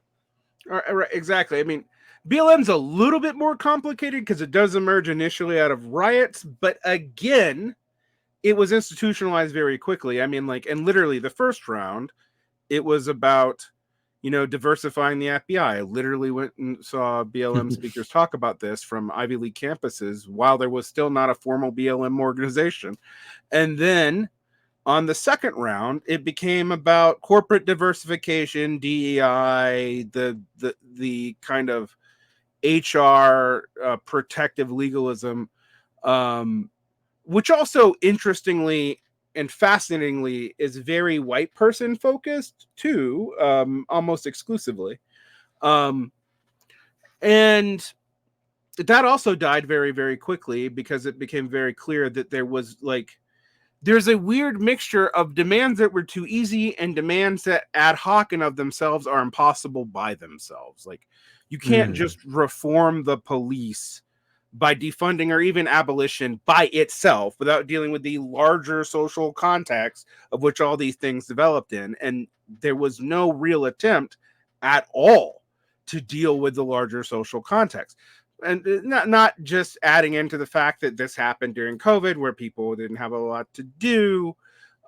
[SPEAKER 1] Right, exactly. I mean, BLM's a little bit more complicated because it does emerge initially out of riots, but again, it was institutionalized very quickly. I mean, and literally the first round, it was about, diversifying the FBI. I literally went and saw BLM speakers talk about this from Ivy League campuses while there was still not a formal BLM organization. And then on the second round, it became about corporate diversification, DEI, the kind of HR protective legalism, which also interestingly and fascinatingly is very white person focused too, almost exclusively. And that also died very, very quickly because it became very clear that there's a weird mixture of demands that were too easy and demands that ad hoc and of themselves are impossible by themselves. Like, you can't just reform the police by defunding or even abolition by itself without dealing with the larger social context of which all these things developed in. And there was no real attempt at all to deal with the larger social context. And not just adding into the fact that this happened during COVID where people didn't have a lot to do,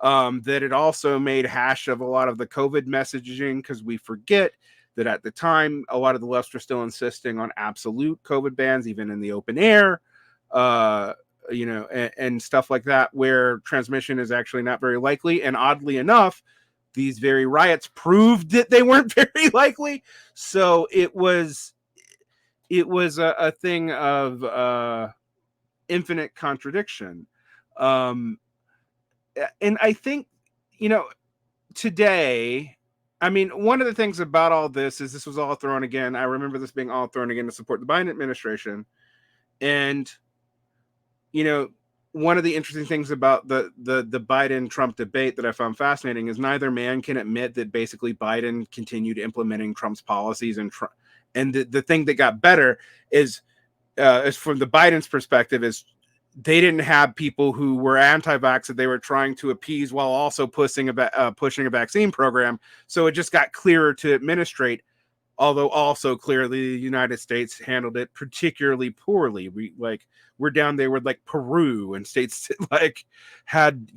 [SPEAKER 1] that it also made hash of a lot of the COVID messaging, because we forget that at the time, a lot of the left were still insisting on absolute COVID bans, even in the open air, and stuff like that, where transmission is actually not very likely. And oddly enough, these very riots proved that they weren't very likely. So it was a thing of infinite contradiction. And I think, today, I mean, one of the things about all this is this was all thrown again. I remember this being all thrown again to support the Biden administration. And, one of the interesting things about the Biden-Trump debate that I found fascinating is neither man can admit that basically Biden continued implementing Trump's policies, and the thing that got better is from the Biden's perspective, is they didn't have people who were anti-vax that they were trying to appease while also pushing a vaccine program. So it just got clearer to administrate, although also clearly the United States handled it particularly poorly. We're down there with Peru and states that had,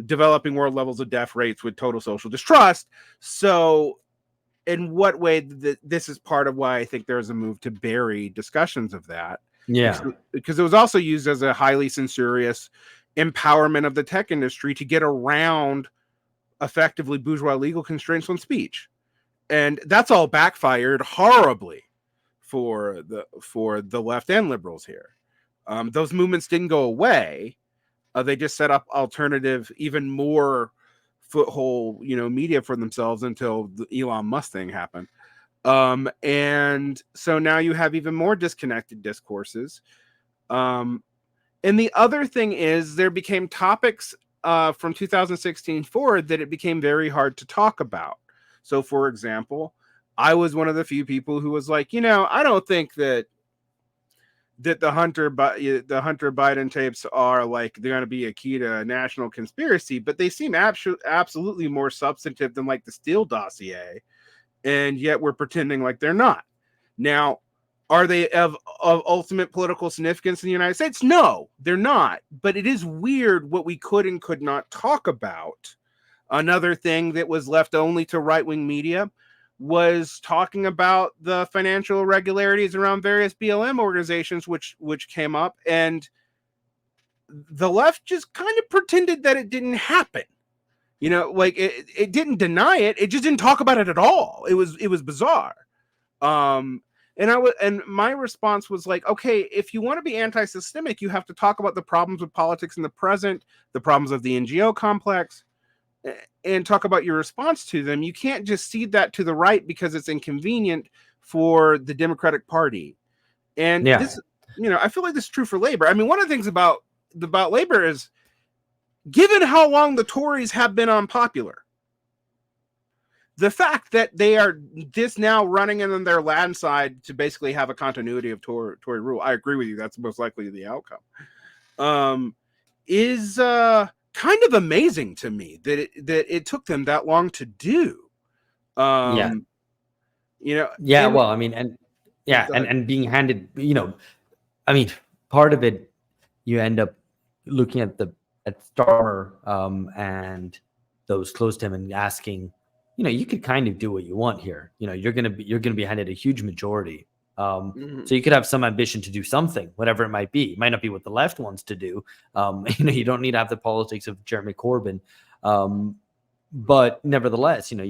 [SPEAKER 1] developing world levels of death rates with total social distrust. So in what way this is part of why I think there's a move to bury discussions of that.
[SPEAKER 2] Yeah.
[SPEAKER 1] Because it was also used as a highly censorious empowerment of the tech industry to get around effectively bourgeois legal constraints on speech. And that's all backfired horribly for the left and liberals here. Those movements didn't go away. They just set up alternative, even more foothold, media for themselves until the Elon Musk thing happened. And so now you have even more disconnected discourses. And the other thing is there became topics from 2016 forward that it became very hard to talk about. So, for example, I was one of the few people who was like, I don't think that that the Hunter Biden tapes are like they're going to be a key to a national conspiracy, but they seem absolutely more substantive than like the Steele dossier, and yet we're pretending like they're not. Now, are they of ultimate political significance in the United States? No, they're not. But it is weird what we could and could not talk about. Another thing that was left only to right-wing media was talking about the financial irregularities around various BLM organizations, which came up, and the left just kind of pretended that it didn't happen. You know, like it didn't deny it; it just didn't talk about it at all. It was bizarre. And my response was like, okay, if you want to be anti-systemic, you have to talk about the problems of politics in the present, the problems of the NGO complex, and talk about your response to them. You can't just cede that to the right because it's inconvenient for the Democratic Party. And this, you know, I feel like this is true for labor. I mean, one of the things about labor is, given how long the Tories have been unpopular, the fact that they are this now running in on their landslide to basically have a continuity of Tory rule, I agree with you. That's most likely the outcome. Is kind of amazing to me that it took them that long to do. You know.
[SPEAKER 2] Well, I mean, and being handed, you know, I mean, part of it, you end up looking at Starmer and those close to him and asking, you know, you could kind of do what you want here. You know, you're gonna be handed a huge majority. So you could have some ambition to do something, whatever it might be. It might not be what the left wants to do. You know, you don't need to have the politics of Jeremy Corbyn, but nevertheless, you know,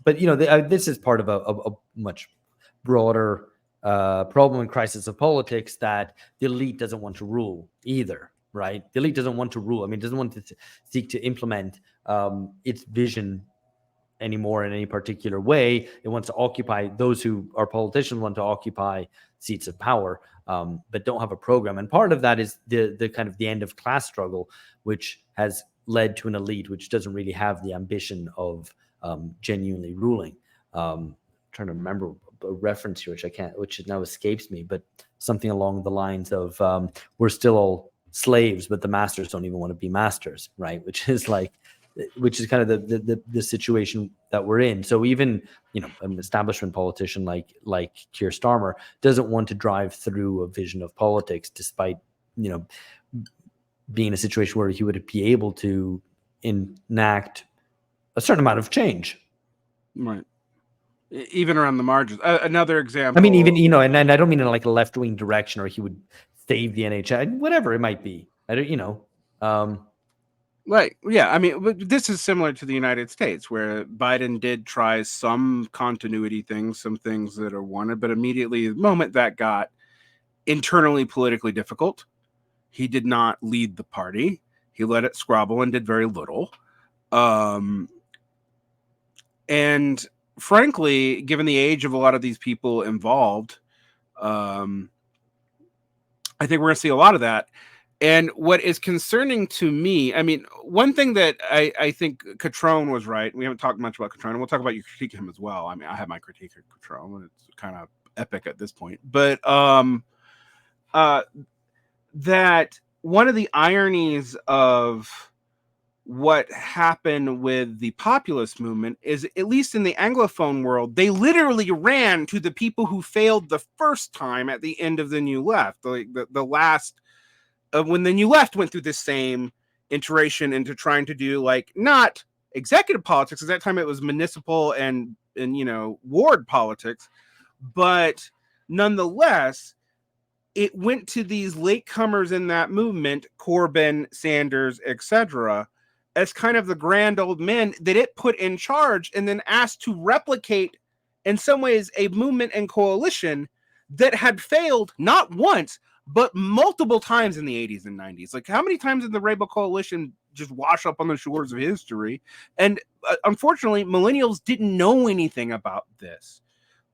[SPEAKER 2] but you know, this is part of a much broader problem and crisis of politics, that the elite doesn't want to rule either. Right? The elite doesn't want to rule. I mean, it doesn't want to seek to implement its vision anymore in any particular way. It wants to occupy, those who are politicians want to occupy seats of power, but don't have a program. And part of that is the kind of the end of class struggle, which has led to an elite which doesn't really have the ambition of genuinely ruling. Trying to remember a reference here, which now escapes me, but something along the lines of we're still all slaves, but the masters don't even want to be masters, right? Which is kind of the situation that we're in. So even, you know, an establishment politician like Keir Starmer doesn't want to drive through a vision of politics, despite, you know, being in a situation where he would be able to enact a certain amount of change,
[SPEAKER 1] right? Even around the margins. Another example.
[SPEAKER 2] I mean, even, you know, and I don't mean in like a left-wing direction, or he would save the NHS, whatever it might be. I don't, you know.
[SPEAKER 1] Like, yeah, I mean, this is similar to the United States, where Biden did try some continuity things, some things that are wanted, but immediately, the moment that got internally politically difficult, he did not lead the party. He let it squabble and did very little. And frankly, given the age of a lot of these people involved, I think we're going to see a lot of that. And what is concerning to me, I mean, one thing that I think Catrone was right. We haven't talked much about Catrone, and we'll talk about your critique of him as well. I mean, I have my critique of Catrone, and it's kind of epic at this point. But that one of the ironies of what happened with the populist movement is, at least in the Anglophone world, they literally ran to the people who failed the first time at the end of the New Left, the last. When the New Left went through this same iteration into trying to do, like, not executive politics, at that time it was municipal and you know, ward politics, but nonetheless, it went to these latecomers in that movement, Corbyn, Sanders, etc., as kind of the grand old men that it put in charge, and then asked to replicate, in some ways, a movement and coalition that had failed not once, but multiple times in the 80s and 90s. Like, how many times did the Rainbow Coalition just wash up on the shores of history? And unfortunately, millennials didn't know anything about this.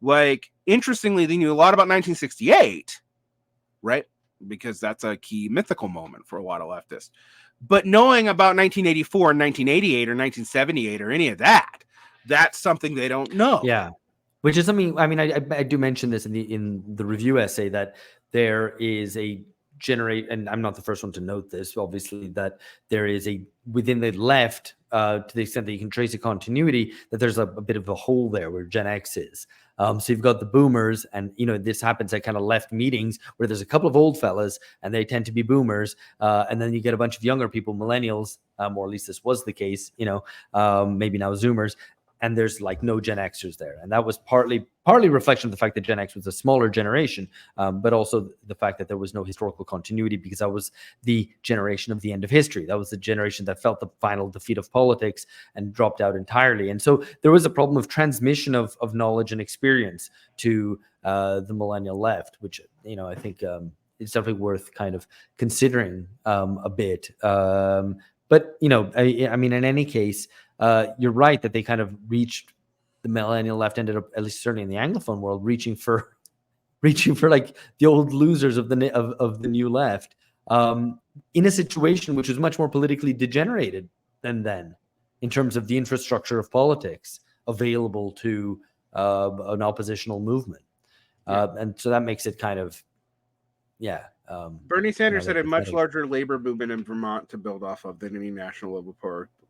[SPEAKER 1] Like, interestingly, they knew a lot about 1968, right? Because that's a key mythical moment for a lot of leftists. But knowing about 1984 and 1988 or 1978 or any of that, that's something they don't know.
[SPEAKER 2] Yeah. Which is something, I mean, I do mention this in the review essay, that there is a and I'm not the first one to note this, obviously, that there is within the left, to the extent that you can trace a continuity, that there's a bit of a hole there where Gen X is. So you've got the boomers, and this happens at kind of left meetings where there's a couple of old fellas and they tend to be boomers, and then you get a bunch of younger people, millennials, or at least this was the case, maybe now Zoomers, and there's like no Gen Xers there. And that was partly reflection of the fact that Gen X was a smaller generation, but also the fact that there was no historical continuity, because that was the generation of the end of history. That was the generation that felt the final defeat of politics and dropped out entirely. And so there was a problem of transmission of knowledge and experience to the millennial left, which, I think is definitely worth kind of considering a bit. But, I mean, in any case, you're right that they kind of reached, the millennial left ended up, at least certainly in the Anglophone world, reaching for like the old losers of the new left, in a situation which was much more politically degenerated than then, in terms of the infrastructure of politics available to an oppositional movement. And so that makes it kind of,
[SPEAKER 1] Bernie Sanders had a much larger labor movement in Vermont to build off of than any national level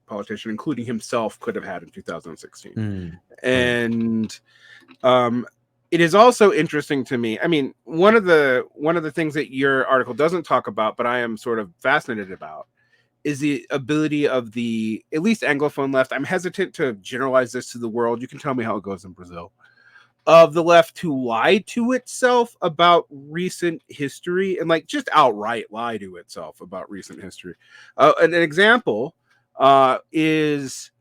[SPEAKER 1] politician, including himself, could have had in 2016. And it is also interesting to me. I mean, one of the things that your article doesn't talk about, but I am sort of fascinated about, is the ability of the, at least Anglophone left. I'm hesitant to generalize this to the world. You can tell me how it goes in Brazil. Of the left to lie to itself about recent history, and like just outright lie to itself about recent history. An example is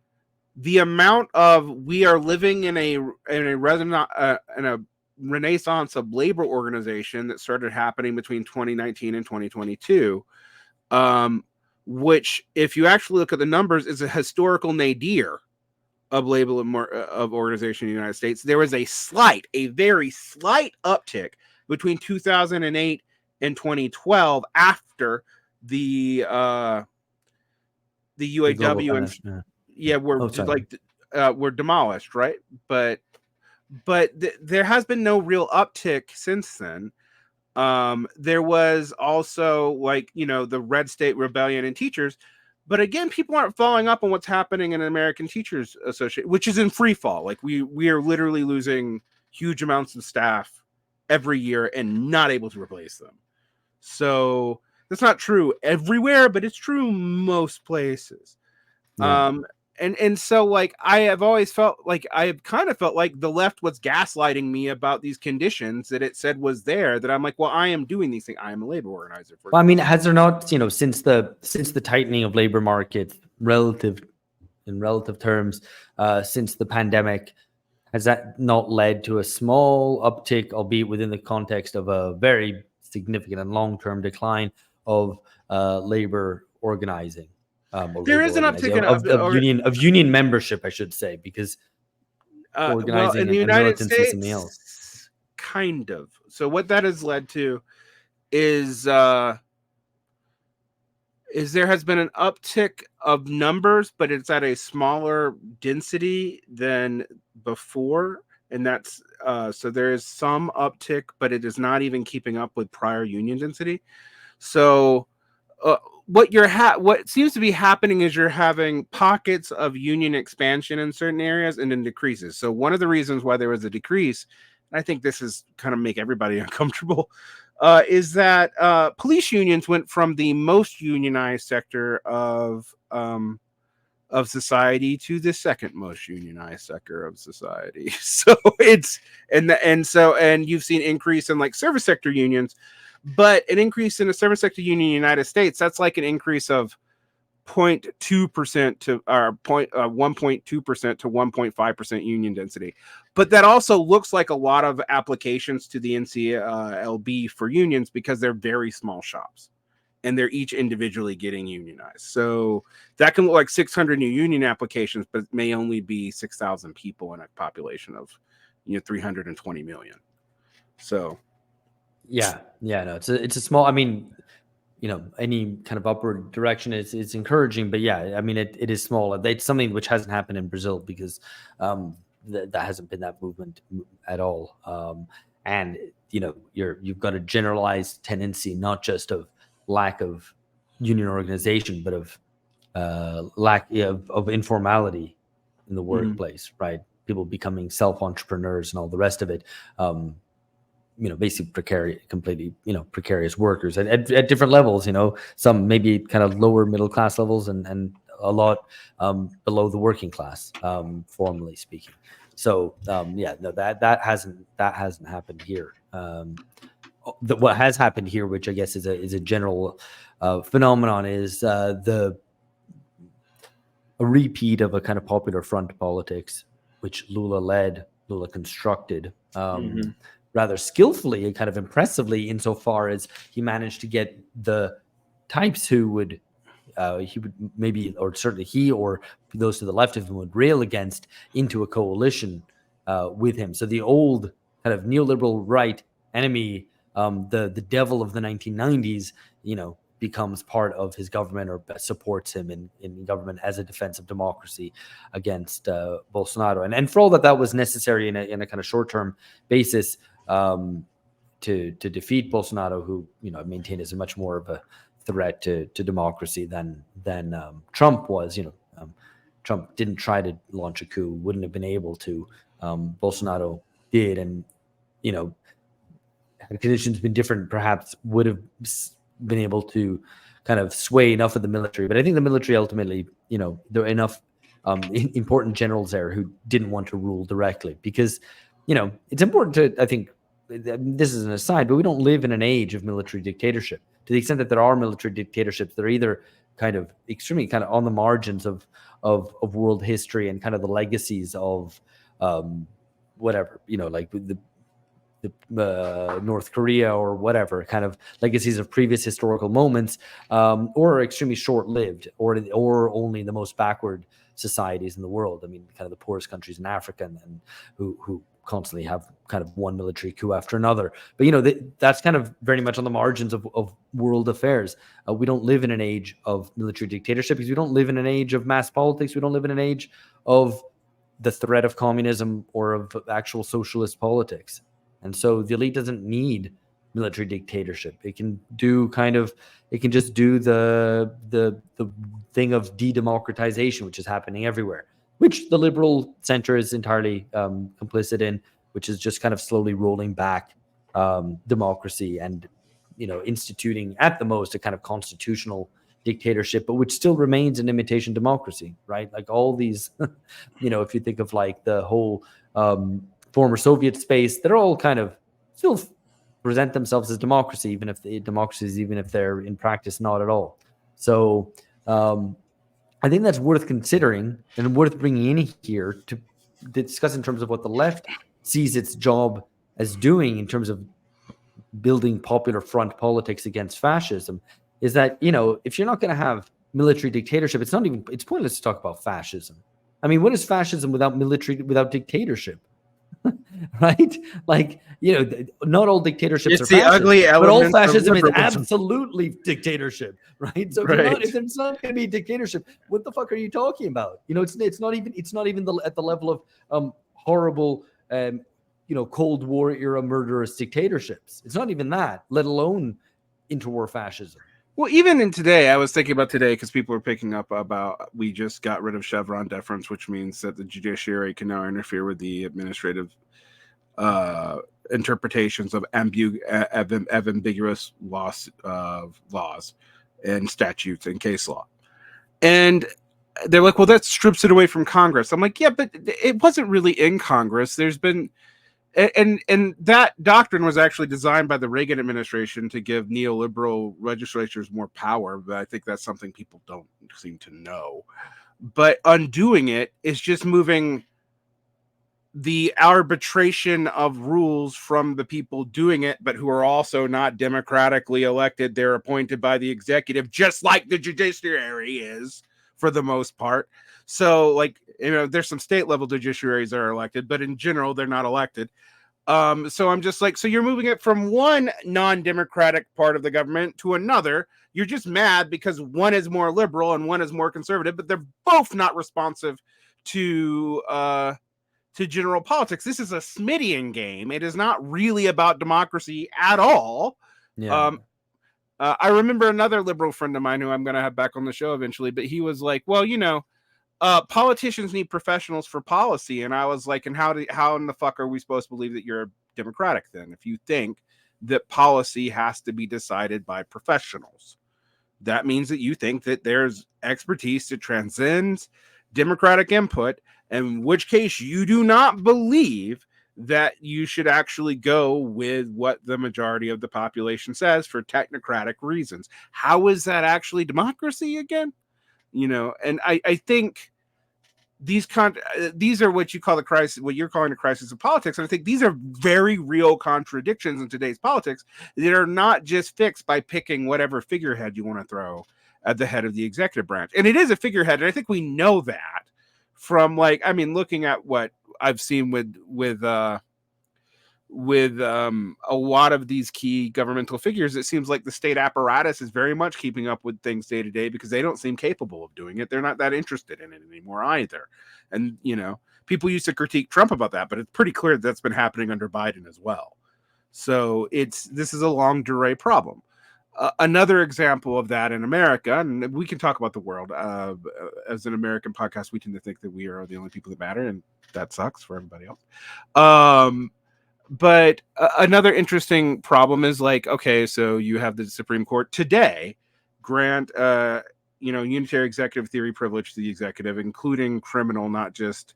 [SPEAKER 1] the amount of, we are living in a renaissance of labor organization that started happening between 2019 and 2022, which, if you actually look at the numbers, is a historical nadir of label of organization in the United States. There was a very slight uptick between 2008 and 2012 after the UAW were demolished, right? But there has been no real uptick since then. There was also, like, the Red State Rebellion and teachers. But again, people aren't following up on what's happening in the American Teachers Association, which is in free fall. Like, we are literally losing huge amounts of staff every year and not able to replace them. So that's not true everywhere, but it's true most places. Yeah. And so, like, I have always felt like, I have kind of felt like the left was gaslighting me about these conditions that it said was there, that I'm like, well, I am doing these things. I am a labor organizer.
[SPEAKER 2] Well, I mean, has there not, since the tightening of labor market in relative terms, since the pandemic, has that not led to a small uptick, albeit within the context of a very significant and long-term decline of labor organizing?
[SPEAKER 1] There is an uptick
[SPEAKER 2] of union membership, I should say, because organizing
[SPEAKER 1] in the United States,
[SPEAKER 2] something else.
[SPEAKER 1] Kind of. So what that has led to is there has been an uptick of numbers, but it's at a smaller density than before, and that's so there is some uptick, but it is not even keeping up with prior union density. So what seems to be happening is you're having pockets of union expansion in certain areas and then decreases. So one of the reasons why there was a decrease, and I think this is kind of make everybody uncomfortable, is that police unions went from the most unionized sector of society to the second most unionized sector of society. So it's and you've seen increase in, like, service sector unions. But an increase in the service sector union in the United States, that's like an increase of 0.2% to 1.2% to 1.5% union density. But that also looks like a lot of applications to the NCLB for unions, because they're very small shops and they're each individually getting unionized. So that can look like 600 new union applications, but it may only be 6,000 people in a population of 320 million. So
[SPEAKER 2] no, it's a small, I mean, any kind of upward direction is encouraging, but yeah, I mean, it is small. It's something which hasn't happened in Brazil, because that hasn't been that movement at all. And you've got a generalized tendency, not just of lack of union organization, but of lack of informality in the workplace, right? People becoming self-entrepreneurs and all the rest of it. Basically completely precarious workers at different levels. Some maybe kind of lower middle class levels, and a lot below the working class, formally speaking. So that hasn't happened here. What has happened here, which I guess is a general phenomenon, is a repeat of a kind of popular front politics, which Lula constructed rather skillfully and kind of impressively, insofar as he managed to get the types who would he would maybe, or certainly he or those to the left of him would rail against, into a coalition with him. So the old kind of neoliberal right enemy, the devil of the 1990s, becomes part of his government, or supports him in government as a defense of democracy against Bolsonaro. And for all that was necessary in a kind of short-term basis to defeat Bolsonaro, who maintained as much more of a threat to democracy than Trump was. Trump didn't try to launch a coup, wouldn't have been able to. Bolsonaro did, and had conditions been different, perhaps would have been able to kind of sway enough of the military. But I think the military ultimately, there are enough important generals there who didn't want to rule directly, because it's important to, I think, this is an aside, but we don't live in an age of military dictatorship. To the extent that there are military dictatorships, they're either kind of extremely kind of on the margins of world history and kind of the legacies of whatever, like the North Korea or whatever, kind of legacies of previous historical moments, or extremely short-lived, or only the most backward societies in the world. I mean, kind of the poorest countries in Africa, and who constantly have kind of one military coup after another. But that's kind of very much on the margins of world affairs. We don't live in an age of military dictatorship, because we don't live in an age of mass politics. We don't live in an age of the threat of communism or of actual socialist politics. And so the elite doesn't need military dictatorship. It can just do the thing of de-democratization, which is happening everywhere, which the liberal center is entirely complicit in, which is just kind of slowly rolling back democracy and instituting at the most a kind of constitutional dictatorship, but which still remains an imitation democracy, right? Like all these, if you think of like the whole former Soviet space, they're all kind of still present themselves as democracy, even if they're in practice not at all. So I think that's worth considering and worth bringing in here to discuss in terms of what the left sees its job as doing in terms of building popular front politics against fascism. Is that, if you're not going to have military dictatorship, it's pointless to talk about fascism. I mean, what is fascism without dictatorship? Right? Like, not all dictatorships are fascist,
[SPEAKER 1] ugly
[SPEAKER 2] but all
[SPEAKER 1] elements
[SPEAKER 2] fascism is absolutely dictatorship, right? So
[SPEAKER 1] Right.
[SPEAKER 2] if there's not going to be dictatorship, what the fuck are you talking about? It's not even at the level of horrible Cold War era murderous dictatorships. It's not even that, let alone interwar fascism.
[SPEAKER 1] Well, even in today, I was thinking about today, because people are picking up about, we just got rid of Chevron deference, which means that the judiciary can now interfere with the administrative interpretations of ambiguous laws and statutes and case law. And they're like, well, that strips it away from Congress. I'm like, yeah, but it wasn't really in Congress. There's been... And that doctrine was actually designed by the Reagan administration to give neoliberal legislatures more power, but I think that's something people don't seem to know. But undoing it is just moving the arbitration of rules from the people doing it, but who are also not democratically elected. They're appointed by the executive, just like the judiciary is for the most part. So, like, there's some state level judiciaries that are elected, but in general, they're not elected. So I'm just like, so you're moving it from one non-democratic part of the government to another. You're just mad because one is more liberal and one is more conservative, but they're both not responsive to to general politics. This is a Smithian game. It is not really about democracy at all.
[SPEAKER 2] Yeah.
[SPEAKER 1] I remember another liberal friend of mine who I'm going to have back on the show eventually, but he was like, well, politicians need professionals for policy. And I was like, and how in the fuck are we supposed to believe that you're democratic then if you think that policy has to be decided by professionals? That means that you think that there's expertise that transcends democratic input, in which case you do not believe that you should actually go with what the majority of the population says for technocratic reasons. How is that actually democracy again? And I think these are what you call the crisis, what you're calling the crisis of politics. And I think these are very real contradictions in today's politics that are not just fixed by picking whatever figurehead you want to throw at the head of the executive branch. And it is a figurehead, and I think we know that from looking at what I've seen with a lot of these key governmental figures. It seems like the state apparatus is very much keeping up with things day to day because they don't seem capable of doing it. They're not that interested in it anymore either. And, people used to critique Trump about that, but it's pretty clear that's been happening under Biden as well. So this is a long durée problem. Another example of that in America, and we can talk about the world. As an American podcast, we tend to think that we are the only people that matter, and that sucks for everybody else. But another interesting problem is okay, so you have the Supreme Court today grant, unitary executive theory privilege to the executive, including criminal, not just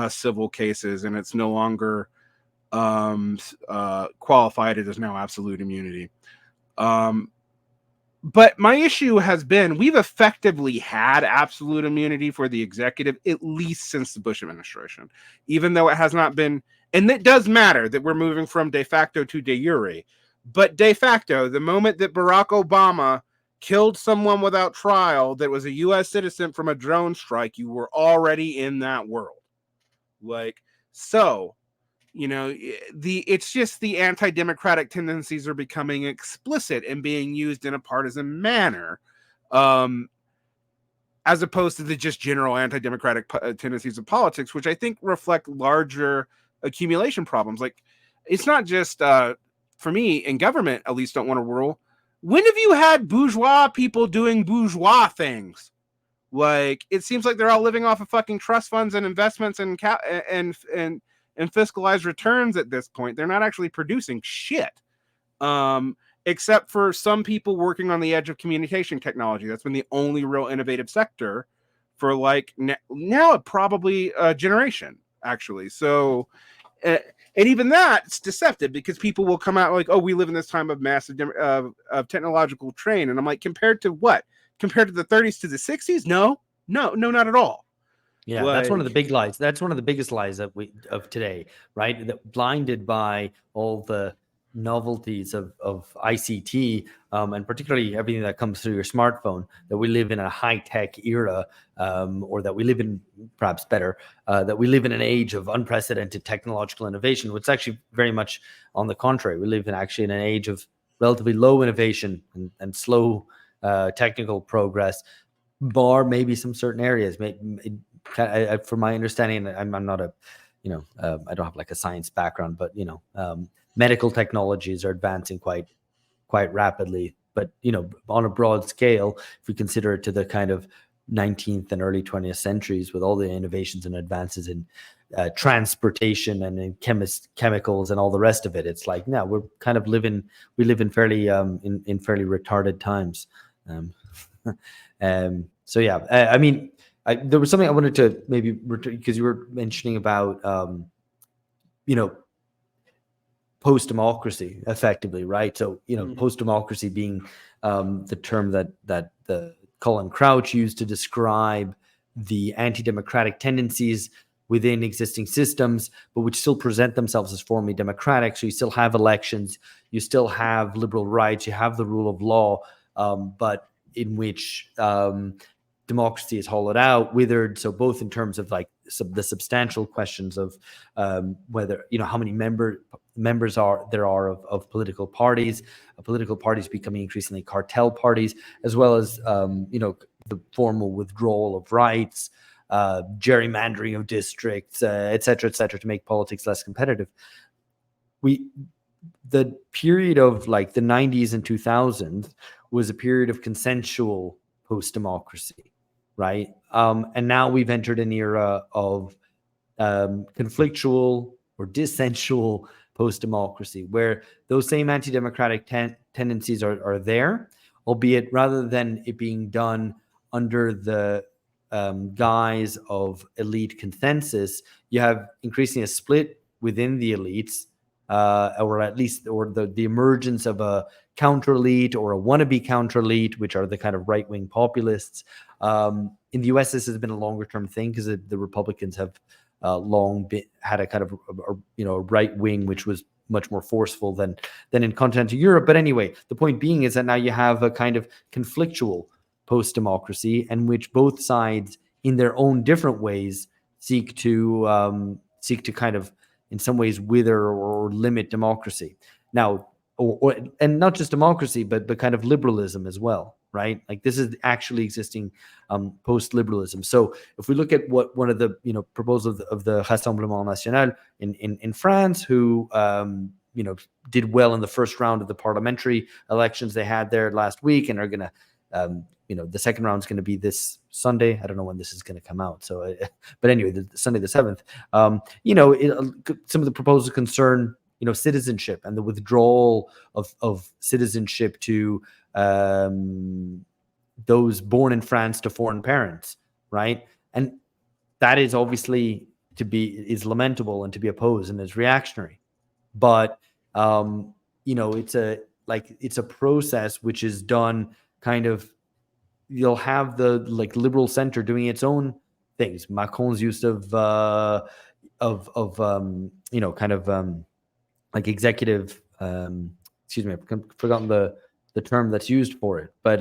[SPEAKER 1] civil cases, and it's no longer qualified. It is now absolute immunity. But my issue has been we've effectively had absolute immunity for the executive at least since the Bush administration, even though it has not been. And it does matter that we're moving from de facto to de jure. But de facto, the moment that Barack Obama killed someone without trial that was a U.S. citizen from a drone strike, you were already in that world. It's just the anti-democratic tendencies are becoming explicit and being used in a partisan manner, as opposed to the just general anti-democratic tendencies of politics, which I think reflect larger accumulation problems. It's not just for me in government, at least don't want to rule. When have you had bourgeois people doing bourgeois things? It seems like they're all living off of fucking trust funds and investments and fiscalized returns at this point. They're not actually producing shit, except for some people working on the edge of communication technology. That's been the only real innovative sector for now probably a generation, actually. So, and even that's deceptive because people will come out oh, we live in this time of massive of technological train. And I'm like, compared to what? Compared to the 30s to the 60s? No, not at all.
[SPEAKER 2] Yeah, that's one of the big lies. That's one of the biggest lies of today, right? That blinded by all the novelties of ICT, and particularly everything that comes through your smartphone, that we live in a high-tech era, or that we live in, perhaps better, that we live in an age of unprecedented technological innovation, which is actually very much on the contrary. We live in an age of relatively low innovation and slow technical progress, bar maybe some certain areas. From my understanding, I'm not I don't have a science background, but medical technologies are advancing quite rapidly. But on a broad scale, if we consider it to the kind of 19th and early 20th centuries, with all the innovations and advances in transportation and in chemicals and all the rest of it, it's no, we're kind of we live in fairly in fairly retarded times. So yeah, there was something I wanted to maybe because you were mentioning about post-democracy effectively, right? So post-democracy being the term that the Colin Crouch used to describe the anti-democratic tendencies within existing systems, but which still present themselves as formally democratic. So you still have elections, you still have liberal rights, you have the rule of law, but in which democracy is hollowed out, withered. So both in terms of the substantial questions of whether how many members there are of political parties becoming increasingly cartel parties, as well as the formal withdrawal of rights, gerrymandering of districts, et cetera, to make politics less competitive. The period of like the 90s and 2000s was a period of consensual post-democracy, right? And now we've entered an era of conflictual or dissensual post-democracy, where those same anti-democratic tendencies are there, albeit rather than it being done under the guise of elite consensus, you have increasingly a split within the elites, or at least the emergence of a counter elite or a wannabe counter elite, which are the kind of right-wing populists. In the US, this has been a longer-term thing because the Republicans have long had a kind of a right wing which was much more forceful than in continental Europe. But anyway, the point being is that now you have a kind of conflictual post-democracy, in which both sides, in their own different ways, seek to kind of, in some ways, wither or limit democracy. Now, and not just democracy, but kind of liberalism as well, right? Like this is actually existing post-liberalism. So if we look at what one of the proposals of the Rassemblement National in France, who did well in the first round of the parliamentary elections they had there last week, and are going to the second round is going to be this Sunday. I don't know when this is going to come out. So, but anyway, the Sunday the 7th. Some of the proposals concern citizenship and the withdrawal of citizenship to those born in France to foreign parents, right? And that is obviously is lamentable and to be opposed and is reactionary. But it's a process which is done kind of. You'll have the liberal center doing its own things. Macron's use of executive. Excuse me, I've forgotten the term that's used for it. But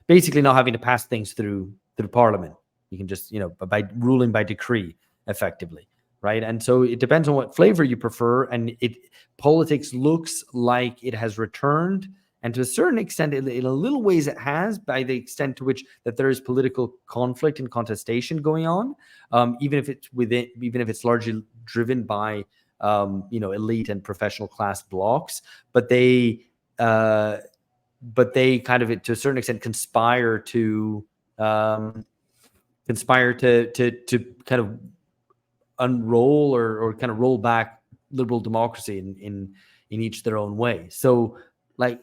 [SPEAKER 2] basically, not having to pass things through Parliament. You can just by ruling by decree, effectively, right? And so it depends on what flavor you prefer. And politics looks like it has returned. And to a certain extent, in a little ways, it has, by the extent to which that there is political conflict and contestation going on, even if it's largely driven by elite and professional class blocks. But they kind of, to a certain extent, conspire to kind of unroll or kind of roll back liberal democracy in each their own way. So I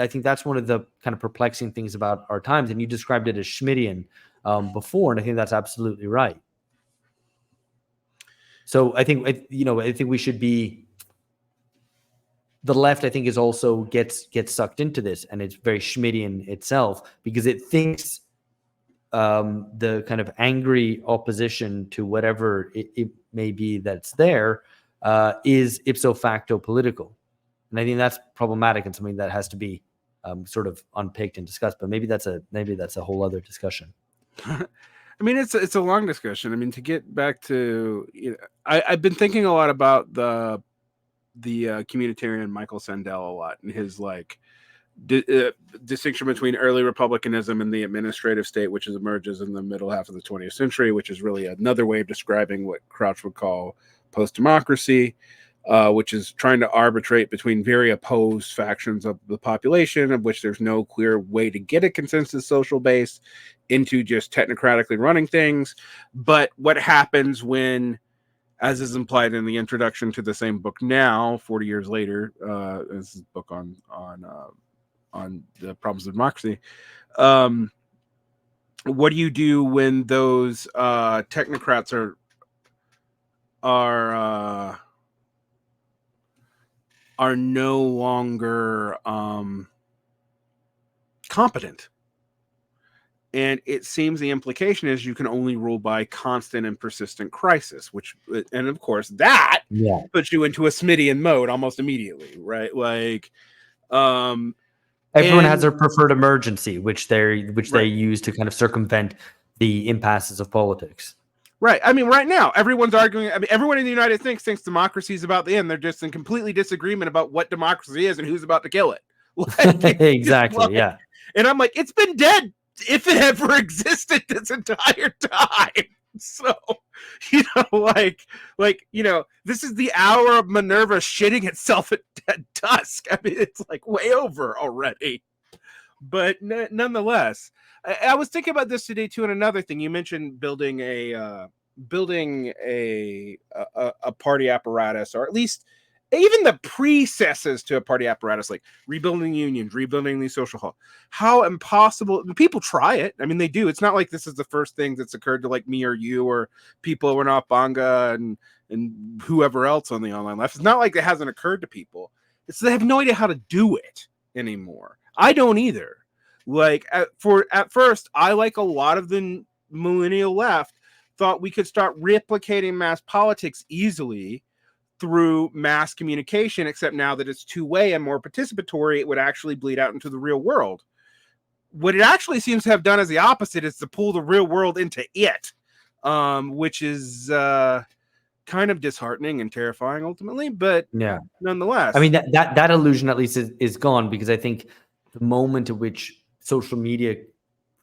[SPEAKER 2] think that's one of the kind of perplexing things about our times. And you described it as Schmittian before, and I think that's absolutely right. So I think we should be. The left, I think, is also gets sucked into this, and it's very Schmittian itself because it thinks the kind of angry opposition to whatever it may be that's there is ipso facto political. And I think that's problematic and something that has to be sort of unpicked and discussed. But maybe that's a whole other discussion.
[SPEAKER 1] I mean, it's a long discussion. I mean, to get back to, I've been thinking a lot about the communitarian Michael Sandel a lot, and his distinction between early republicanism and the administrative state, which emerges in the middle half of the 20th century, which is really another way of describing what Crouch would call post-democracy. Which is trying to arbitrate between very opposed factions of the population, of which there's no clear way to get a consensus social base into just technocratically running things. But what happens when, as is implied in the introduction to the same book now, 40 years later, this is a book on the problems of democracy. What do you do when those technocrats are no longer competent? And it seems the implication is you can only rule by constant and persistent crisis, and of course that puts you into a Smithian mode almost immediately, right? Everyone
[SPEAKER 2] has their preferred emergency, which they use to kind of circumvent the impasses of politics.
[SPEAKER 1] Right. I mean, right now, everyone's arguing. I mean, everyone in the United States thinks democracy is about the end. They're just in completely disagreement about what democracy is and who's about to kill it.
[SPEAKER 2] Exactly. Yeah.
[SPEAKER 1] And I'm like, it's been dead if it ever existed this entire time. So, this is the hour of Minerva shitting itself at dusk. I mean, it's like way over already. But nonetheless, I was thinking about this today too. And another thing, you mentioned building a party apparatus, or at least even the precesses to a party apparatus, like rebuilding unions, rebuilding these social halls. How impossible! People try it. I mean, they do. It's not like this is the first thing that's occurred to like me or you or people who are not Banga and whoever else on the online left. It's not like it hasn't occurred to people. It's they have no idea how to do it anymore. I don't either. Like at first, I, like a lot of the millennial left, thought we could start replicating mass politics easily through mass communication, except now that it's two-way and more participatory, it would actually bleed out into the real world. What it actually seems to have done is the opposite, is to pull the real world into it, which is kind of disheartening and terrifying ultimately, but
[SPEAKER 2] yeah,
[SPEAKER 1] nonetheless.
[SPEAKER 2] I mean, that illusion at least is gone, because I think the moment at which social media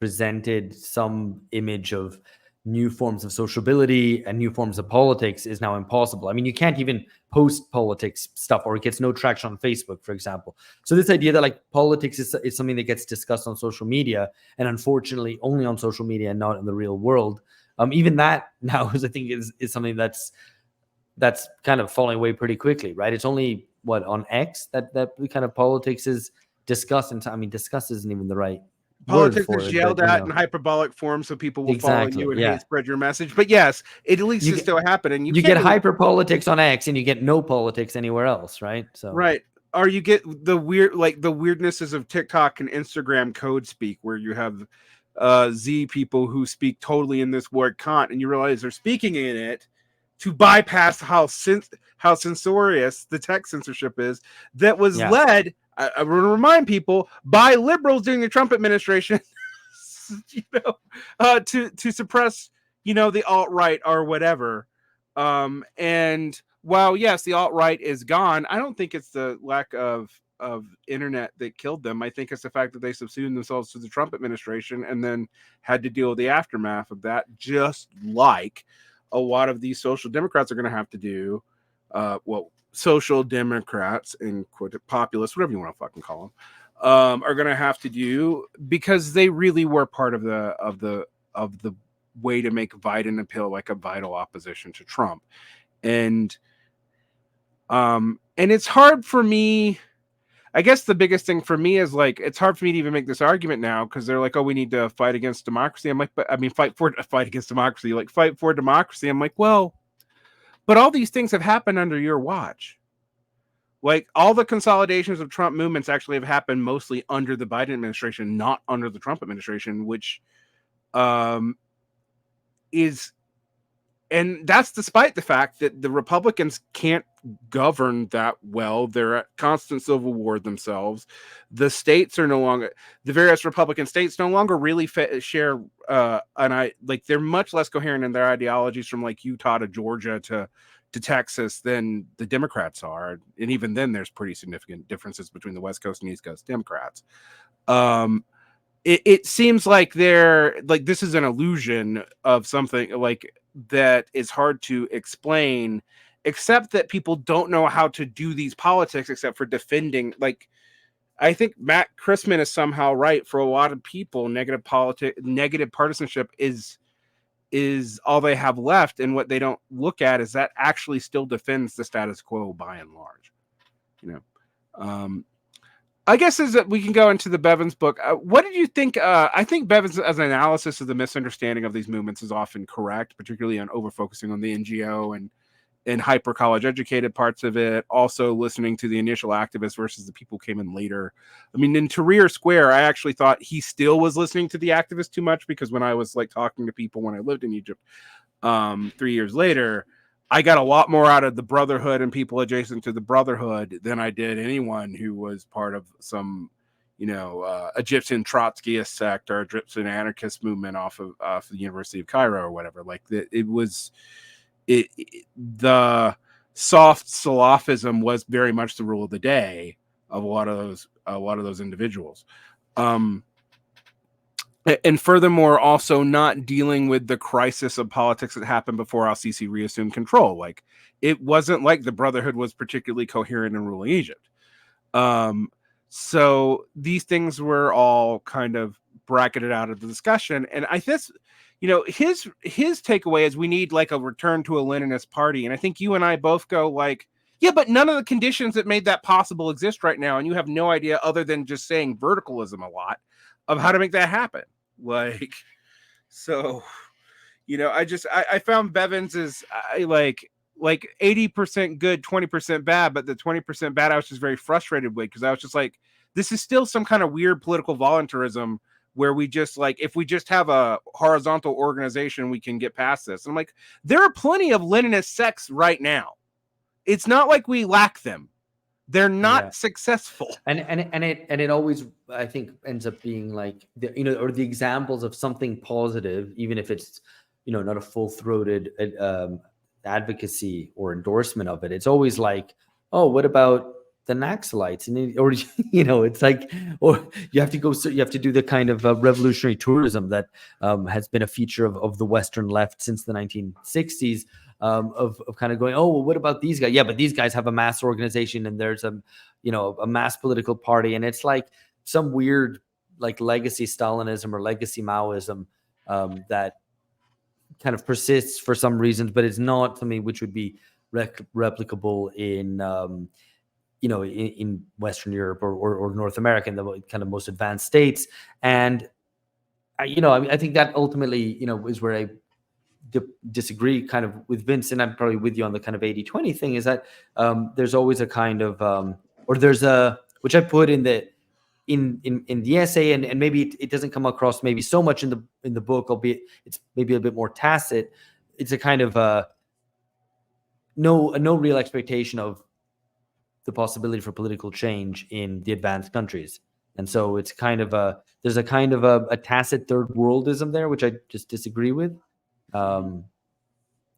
[SPEAKER 2] presented some image of new forms of sociability and new forms of politics is now impossible. I mean, you can't even post politics stuff, or it gets no traction on Facebook, for example. So this idea that like politics is something that gets discussed on social media, and unfortunately only on social media and not in the real world, even that now I think is something that's kind of falling away pretty quickly, right? It's only on X that kind of politics is discussed. And I mean, discuss isn't even the right
[SPEAKER 1] politics
[SPEAKER 2] word
[SPEAKER 1] is
[SPEAKER 2] for
[SPEAKER 1] yelled
[SPEAKER 2] it,
[SPEAKER 1] at in hyperbolic form, so people will follow you and
[SPEAKER 2] yeah.
[SPEAKER 1] hate spread your message. But yes, it at least is still happening.
[SPEAKER 2] You get hyper politics on X, and you get no politics anywhere else, right? So
[SPEAKER 1] right, or you get the weirdnesses of TikTok and Instagram code speak, where you have Z people who speak totally in this word "cont," and you realize they're speaking in it to bypass how censorious the tech censorship is that was led. I want to remind people, by liberals during the Trump administration, to suppress, the alt-right or whatever. And while yes, the alt-right is gone, I don't think it's the lack of internet that killed them. I think it's the fact that they subsumed themselves to the Trump administration and then had to deal with the aftermath of that, just like a lot of these social democrats are going to have to do. Social democrats and populists, whatever you want to fucking call them, are going to have to do, because they really were part of the way to make Biden appeal like a vital opposition to Trump. And it's hard for me. I guess the biggest thing for me is like, it's hard for me to even make this argument now, because they're like, oh, we need to fight against democracy. I'm like, but I mean, fight against democracy, like fight for democracy. I'm like, well, but all these things have happened under your watch. Like all the consolidations of Trump movements actually have happened mostly under the Biden administration, not under the Trump administration, which is, and that's despite the fact that the Republicans can't govern that well. They're at constant civil war themselves. The states are no longer, the various Republican states no longer really share, they're much less coherent in their ideologies, from like Utah to Georgia to Texas, than the Democrats are. And even then there's pretty significant differences between the West Coast and East Coast Democrats. It seems like they're like, this is an illusion of something like that is hard to explain, except that people don't know how to do these politics except for defending. Like, I think Matt Christman is somehow right. For a lot of people, negative partisanship is all they have left, and what they don't look at is that actually still defends the status quo by and large. I guess is that we can go into the Bevan's book. What did you think? I think Bevan's as an analysis of the misunderstanding of these movements is often correct, particularly on over-focusing on the NGO and hyper college educated parts of it. Also listening to the initial activists versus the people who came in later. I mean, in Tahrir Square, I actually thought he still was listening to the activists too much, because when I was like talking to people when I lived in Egypt 3 years later, I got a lot more out of the Brotherhood and people adjacent to the Brotherhood than I did anyone who was part of some, Egyptian Trotskyist sect or Egyptian anarchist movement off the University of Cairo or whatever. Like the soft Salafism was very much the rule of the day of a lot of those individuals. And furthermore, also not dealing with the crisis of politics that happened before Al-Sisi reassumed control. Like, it wasn't like the Brotherhood was particularly coherent in ruling Egypt. So these things were all kind of bracketed out of the discussion. And I guess, his takeaway is we need like a return to a Leninist party. And I think you and I both go like, yeah, but none of the conditions that made that possible exist right now. And you have no idea, other than just saying verticalism a lot, of how to make that happen. Like, so, I found Bevins is like 80% good, 20% bad, but the 20% bad I was just very frustrated with, because I was just like, this is still some kind of weird political voluntarism where we just like, if we just have a horizontal organization, we can get past this. And I'm like, there are plenty of Leninist sects right now. It's not like we lack them. They're not successful.
[SPEAKER 2] And it always, I think, ends up being like or the examples of something positive, even if it's not a full-throated advocacy or endorsement of it. It's always like, oh, what about the Naxalites? And or it's like, or you have to do the kind of revolutionary tourism that has been a feature of the Western left since the 1960s. Of kind of going, oh, well, what about these guys? Yeah, but these guys have a mass organization and there's a mass political party, and it's like some weird like legacy Stalinism or legacy Maoism that kind of persists for some reasons, but it's not something which would be replicable in in Western Europe or North America, in the kind of most advanced states. And I think that ultimately is where I disagree kind of with Vince, and I'm probably with you on the kind of 80-20 thing, is that there's always a kind of or there's a, which I put in the essay, and maybe it doesn't come across maybe so much in the book, albeit it's maybe a bit more tacit. It's a kind of no real expectation of the possibility for political change in the advanced countries. And so it's kind of there's a kind of a tacit third worldism there, which I just disagree with.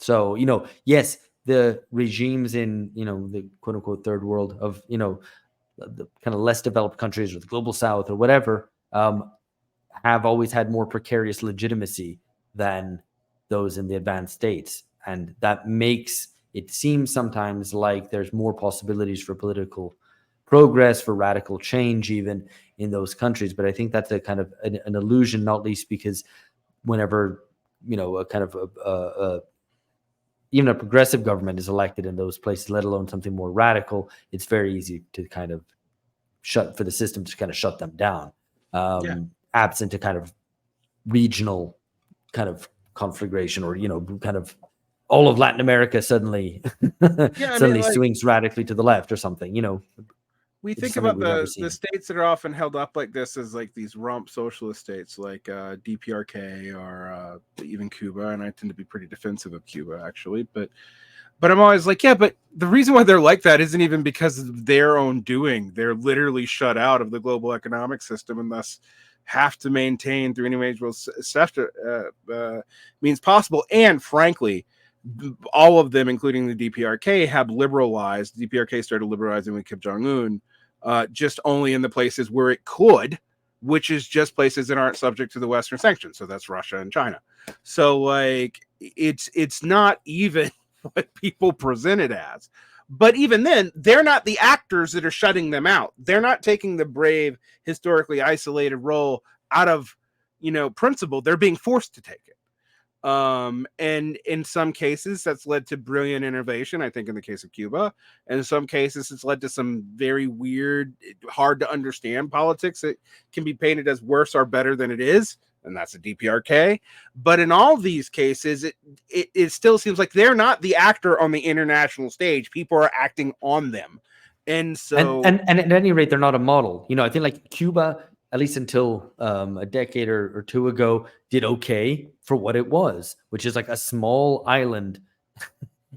[SPEAKER 2] So, yes, the regimes in, the quote unquote third world of, the kind of less developed countries or the global south or whatever, have always had more precarious legitimacy than those in the advanced states. And that makes it seem sometimes like there's more possibilities for political progress, for radical change, even in those countries. But I think that's a kind of an illusion, not least because whenever a kind of even a progressive government is elected in those places, let alone something more radical, it's very easy to kind of shut them down, absent a kind of regional kind of conflagration, or kind of all of Latin America suddenly swings radically to the left or something.
[SPEAKER 1] We think about the states that are often held up like this as like these rump socialist states, like DPRK or even Cuba, and I tend to be pretty defensive of Cuba, actually. But I'm always like, yeah, but the reason why they're like that isn't even because of their own doing. They're literally shut out of the global economic system, and thus have to maintain through any reasonable means possible. And frankly, all of them, including the DPRK, have liberalized. The DPRK started liberalizing with Kim Jong-un, just only in the places where it could, which is just places that aren't subject to the Western sanctions. So that's Russia and China. So like, it's not even what people present it as. But even then, they're not the actors that are shutting them out. They're not taking the brave, historically isolated role out of, principle. They're being forced to take it. And in some cases that's led to brilliant innovation, I think in the case of Cuba, and in some cases it's led to some very weird, hard to understand politics that can be painted as worse or better than it is, and that's a DPRK. But in all these cases, it still seems like they're not the actor on the international stage. People are acting on them. And so
[SPEAKER 2] and at any rate, they're not a model. I think like Cuba, at least until a decade or two ago, did okay for what it was, which is like a small island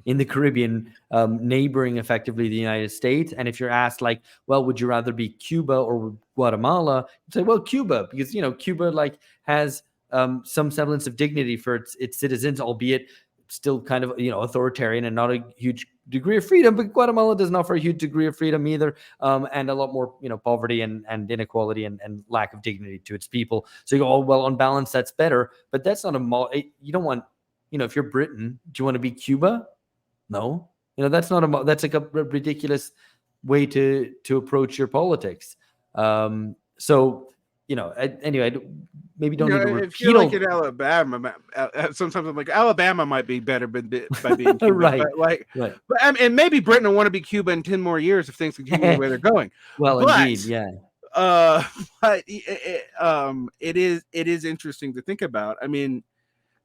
[SPEAKER 2] in the Caribbean, neighboring effectively the United States. And if you're asked like, well, would you rather be Cuba or Guatemala? You'd say, well, Cuba, because, Cuba like has some semblance of dignity for its citizens, albeit still kind of, authoritarian and not a huge degree of freedom, but Guatemala doesn't offer a huge degree of freedom either, and a lot more, poverty and inequality and lack of dignity to its people. So you go, oh, well, on balance, that's better, but that's not you don't want, if you're Britain, do you want to be Cuba? No, that's not that's like a ridiculous way to approach your politics. So, anyway, maybe don't need to repeat.
[SPEAKER 1] If you're like in Alabama, sometimes I'm like, Alabama might be better by being Cuba.
[SPEAKER 2] Right.
[SPEAKER 1] But and maybe Britain will want to be Cuba in 10 more years if things continue the way they're going.
[SPEAKER 2] Well, indeed, yeah.
[SPEAKER 1] But it is interesting to think about. I mean,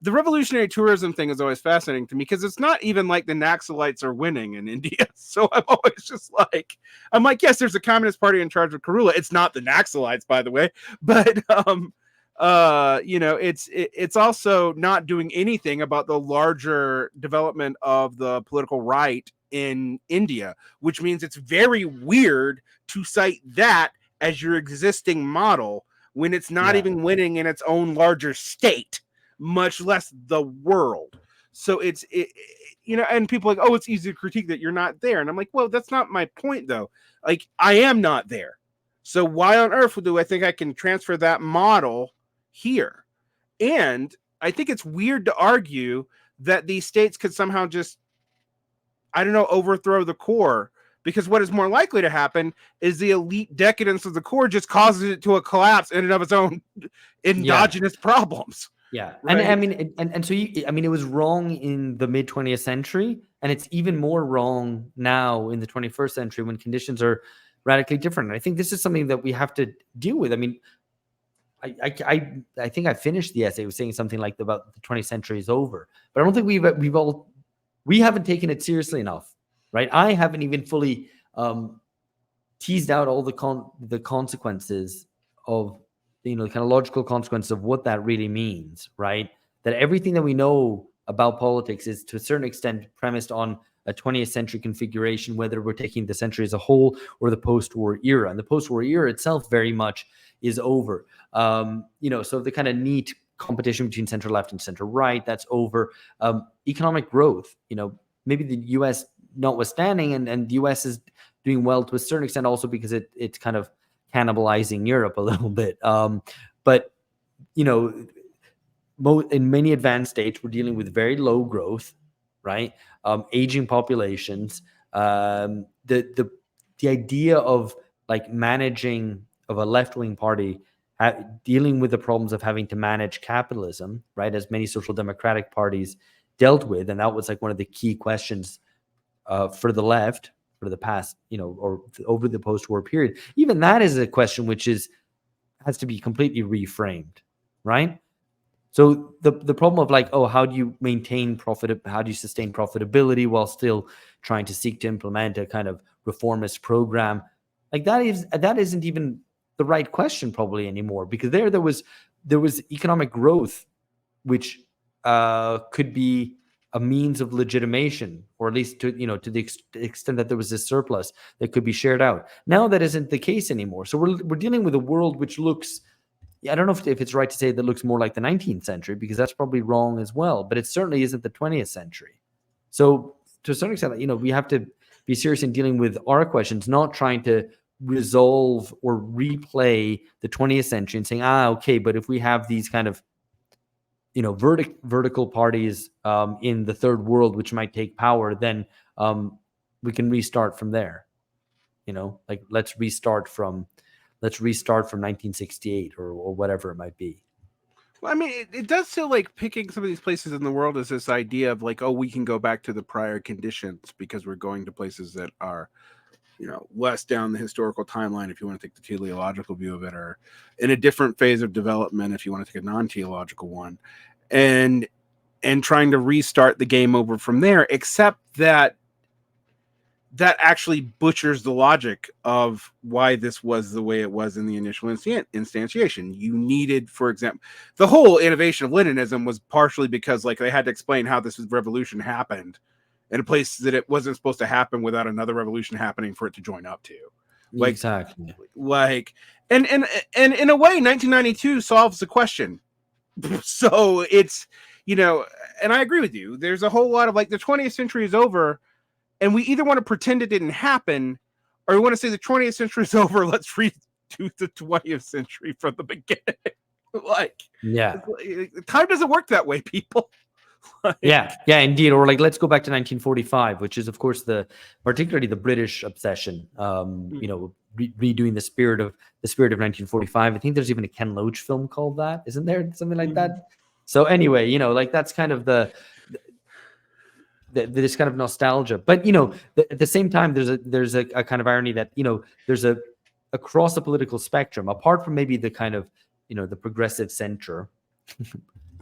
[SPEAKER 1] the revolutionary tourism thing is always fascinating to me because it's not even like the Naxalites are winning in India. So I'm always just like, yes, there's a communist party in charge of Kerala. It's not the Naxalites, by the way, but it's also not doing anything about the larger development of the political right in India, which means it's very weird to cite that as your existing model when it's not even winning in its own larger state, much less the world. So it's and people are like, oh, it's easy to critique that you're not there. And I'm like, well, that's not my point though. Like, I am not there. So why on earth do I think I can transfer that model here? And I think it's weird to argue that these states could somehow just, I don't know, overthrow the core, because what is more likely to happen is the elite decadence of the core just causes it to a collapse in and of its own endogenous problems.
[SPEAKER 2] Yeah. Right? And I mean, so it was wrong in the mid 20th century, and it's even more wrong now in the 21st century when conditions are radically different. And I think this is something that we have to deal with. I mean, I think I finished the essay with saying something like about the 20th century is over, but I don't think we haven't taken it seriously enough, right? I haven't even fully teased out all the consequences of, kind of logical consequences of what that really means, right? That everything that we know about politics is to a certain extent premised on a 20th century configuration, whether we're taking the century as a whole or the post-war era. And the post-war era itself very much is over. So the kind of neat competition between center left and center right, that's over. Economic growth, maybe the US notwithstanding, and the US is doing well to a certain extent also because it's kind of cannibalizing Europe a little bit. But in many advanced states, we're dealing with very low growth, right? Aging populations. The idea of like managing of a left-wing party dealing with the problems of having to manage capitalism, right? As many social democratic parties dealt with, and that was like one of the key questions for the left for the past, or over the post-war period. Even that is a question which has to be completely reframed, right? So the problem of like, oh, how do you maintain profit? How do you sustain profitability while still trying to seek to implement a kind of reformist program? Like that isn't even the right question probably anymore, because there was economic growth, which could be a means of legitimation, or at least to the extent that there was a surplus that could be shared out. Now that isn't the case anymore. So we're dealing with a world which looks, I don't know if it's right to say that looks more like the 19th century, because that's probably wrong as well, but it certainly isn't the 20th century. So to a certain extent, we have to be serious in dealing with our questions, not trying to resolve or replay the 20th century and saying, okay, but if we have these kind of vertical parties in the third world which might take power, then we can restart from there. Like let's restart from 1968 or whatever it might be.
[SPEAKER 1] Well, I mean, it does feel like picking some of these places in the world is this idea of like, oh, we can go back to the prior conditions because we're going to places that are, less down the historical timeline, if you want to take the teleological view of it, or in a different phase of development, if you want to take a non-teleological one, and trying to restart the game over from there, except that actually butchers the logic of why this was the way it was in the initial instantiation. You needed, for example, the whole innovation of Leninism was partially because like they had to explain how this revolution happened in a place that it wasn't supposed to happen without another revolution happening for it to join up to. Like,
[SPEAKER 2] exactly.
[SPEAKER 1] Like, and in a way, 1992 solves the question. So it's, and I agree with you. There's a whole lot of like the 20th century is over. And we either want to pretend it didn't happen, or we want to say the 20th century is over. Let's redo the 20th century from the beginning. Like,
[SPEAKER 2] Yeah.
[SPEAKER 1] time doesn't work that way, people.
[SPEAKER 2] Like, yeah, indeed. Or like, let's go back to 1945, which is, of course, particularly the British obsession. Redoing the spirit of 1945. I think there's even a Ken Loach film called that, isn't there? Something like that. So anyway, like that's kind of this kind of nostalgia. But at the same time, there's a kind of irony that there's across the political spectrum, apart from maybe the kind of the progressive center.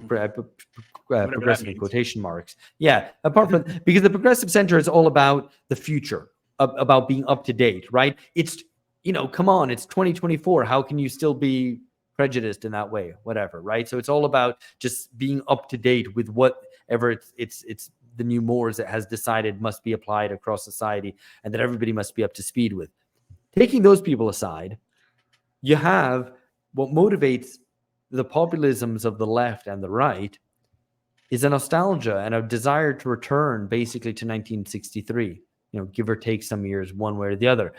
[SPEAKER 2] Progressive in quotation marks. Yeah, apart from because the progressive center is all about the future, about being up to date, right? It's come on, it's 2024. How can you still be prejudiced in that way? Whatever, right? So it's all about just being up to date with whatever it's the new mores that has decided must be applied across society, and that everybody must be up to speed with. Taking those people aside, you have what motivates the populisms of the left and the right is a nostalgia and a desire to return basically to 1963, give or take some years one way or the other.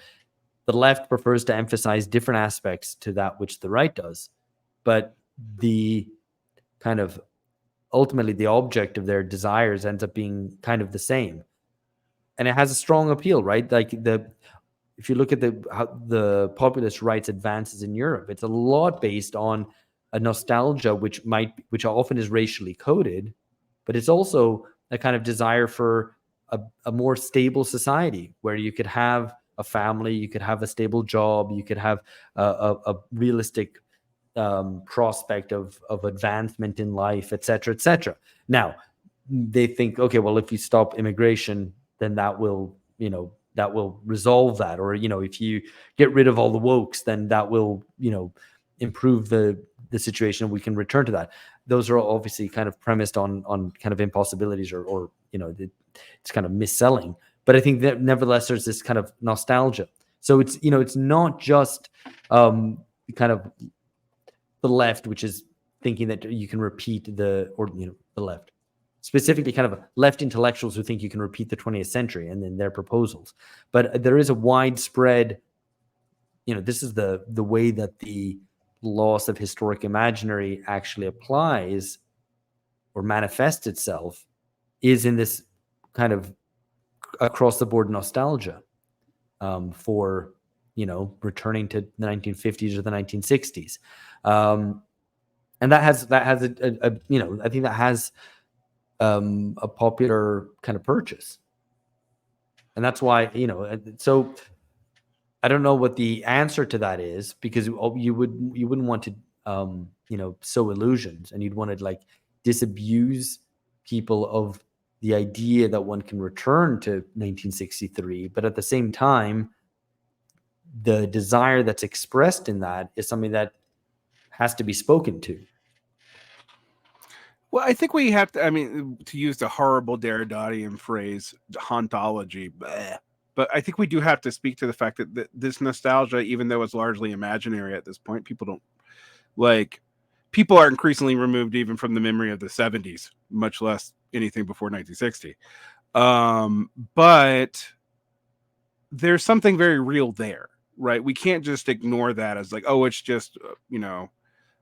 [SPEAKER 2] The left prefers to emphasize different aspects to that which the right does, but the kind of ultimately the object of their desires ends up being kind of the same. And it has a strong appeal, right? Like if you look at how the populist right's advances in Europe, it's a lot based on a nostalgia which often is racially coded, but it's also a kind of desire for a more stable society where you could have a family, you could have a stable job, you could have a realistic prospect of advancement in life, etc., etc. Now, they think, okay, well, if you stop immigration, then that will resolve that, or if you get rid of all the wokes, then that will improve the situation. We can return to that. Those are obviously kind of premised on kind of impossibilities or it's kind of mis-selling. But I think that nevertheless there's this kind of nostalgia. So it's it's not just kind of the left, which is thinking that you can repeat the left, specifically kind of left intellectuals who think you can repeat the 20th century and then their proposals. But there is a widespread, this is the way that the loss of historic imaginary actually applies or manifests itself, is in this kind of across the board nostalgia for returning to the 1950s or the 1960s, and that has I think that has a popular kind of purchase, and that's why so I don't know what the answer to that is, because you wouldn't want to sow illusions, and you'd want to like disabuse people of the idea that one can return to 1963, but at the same time, the desire that's expressed in that is something that has to be spoken to.
[SPEAKER 1] Well, I think we have to, to use the horrible Derridian phrase, hauntology, bleh. But I think we do have to speak to the fact that this nostalgia, even though it's largely imaginary at this point, people are increasingly removed even from the memory of the 70s, much less anything before 1960. But there's something very real there, right? We can't just ignore that as like, oh, it's just,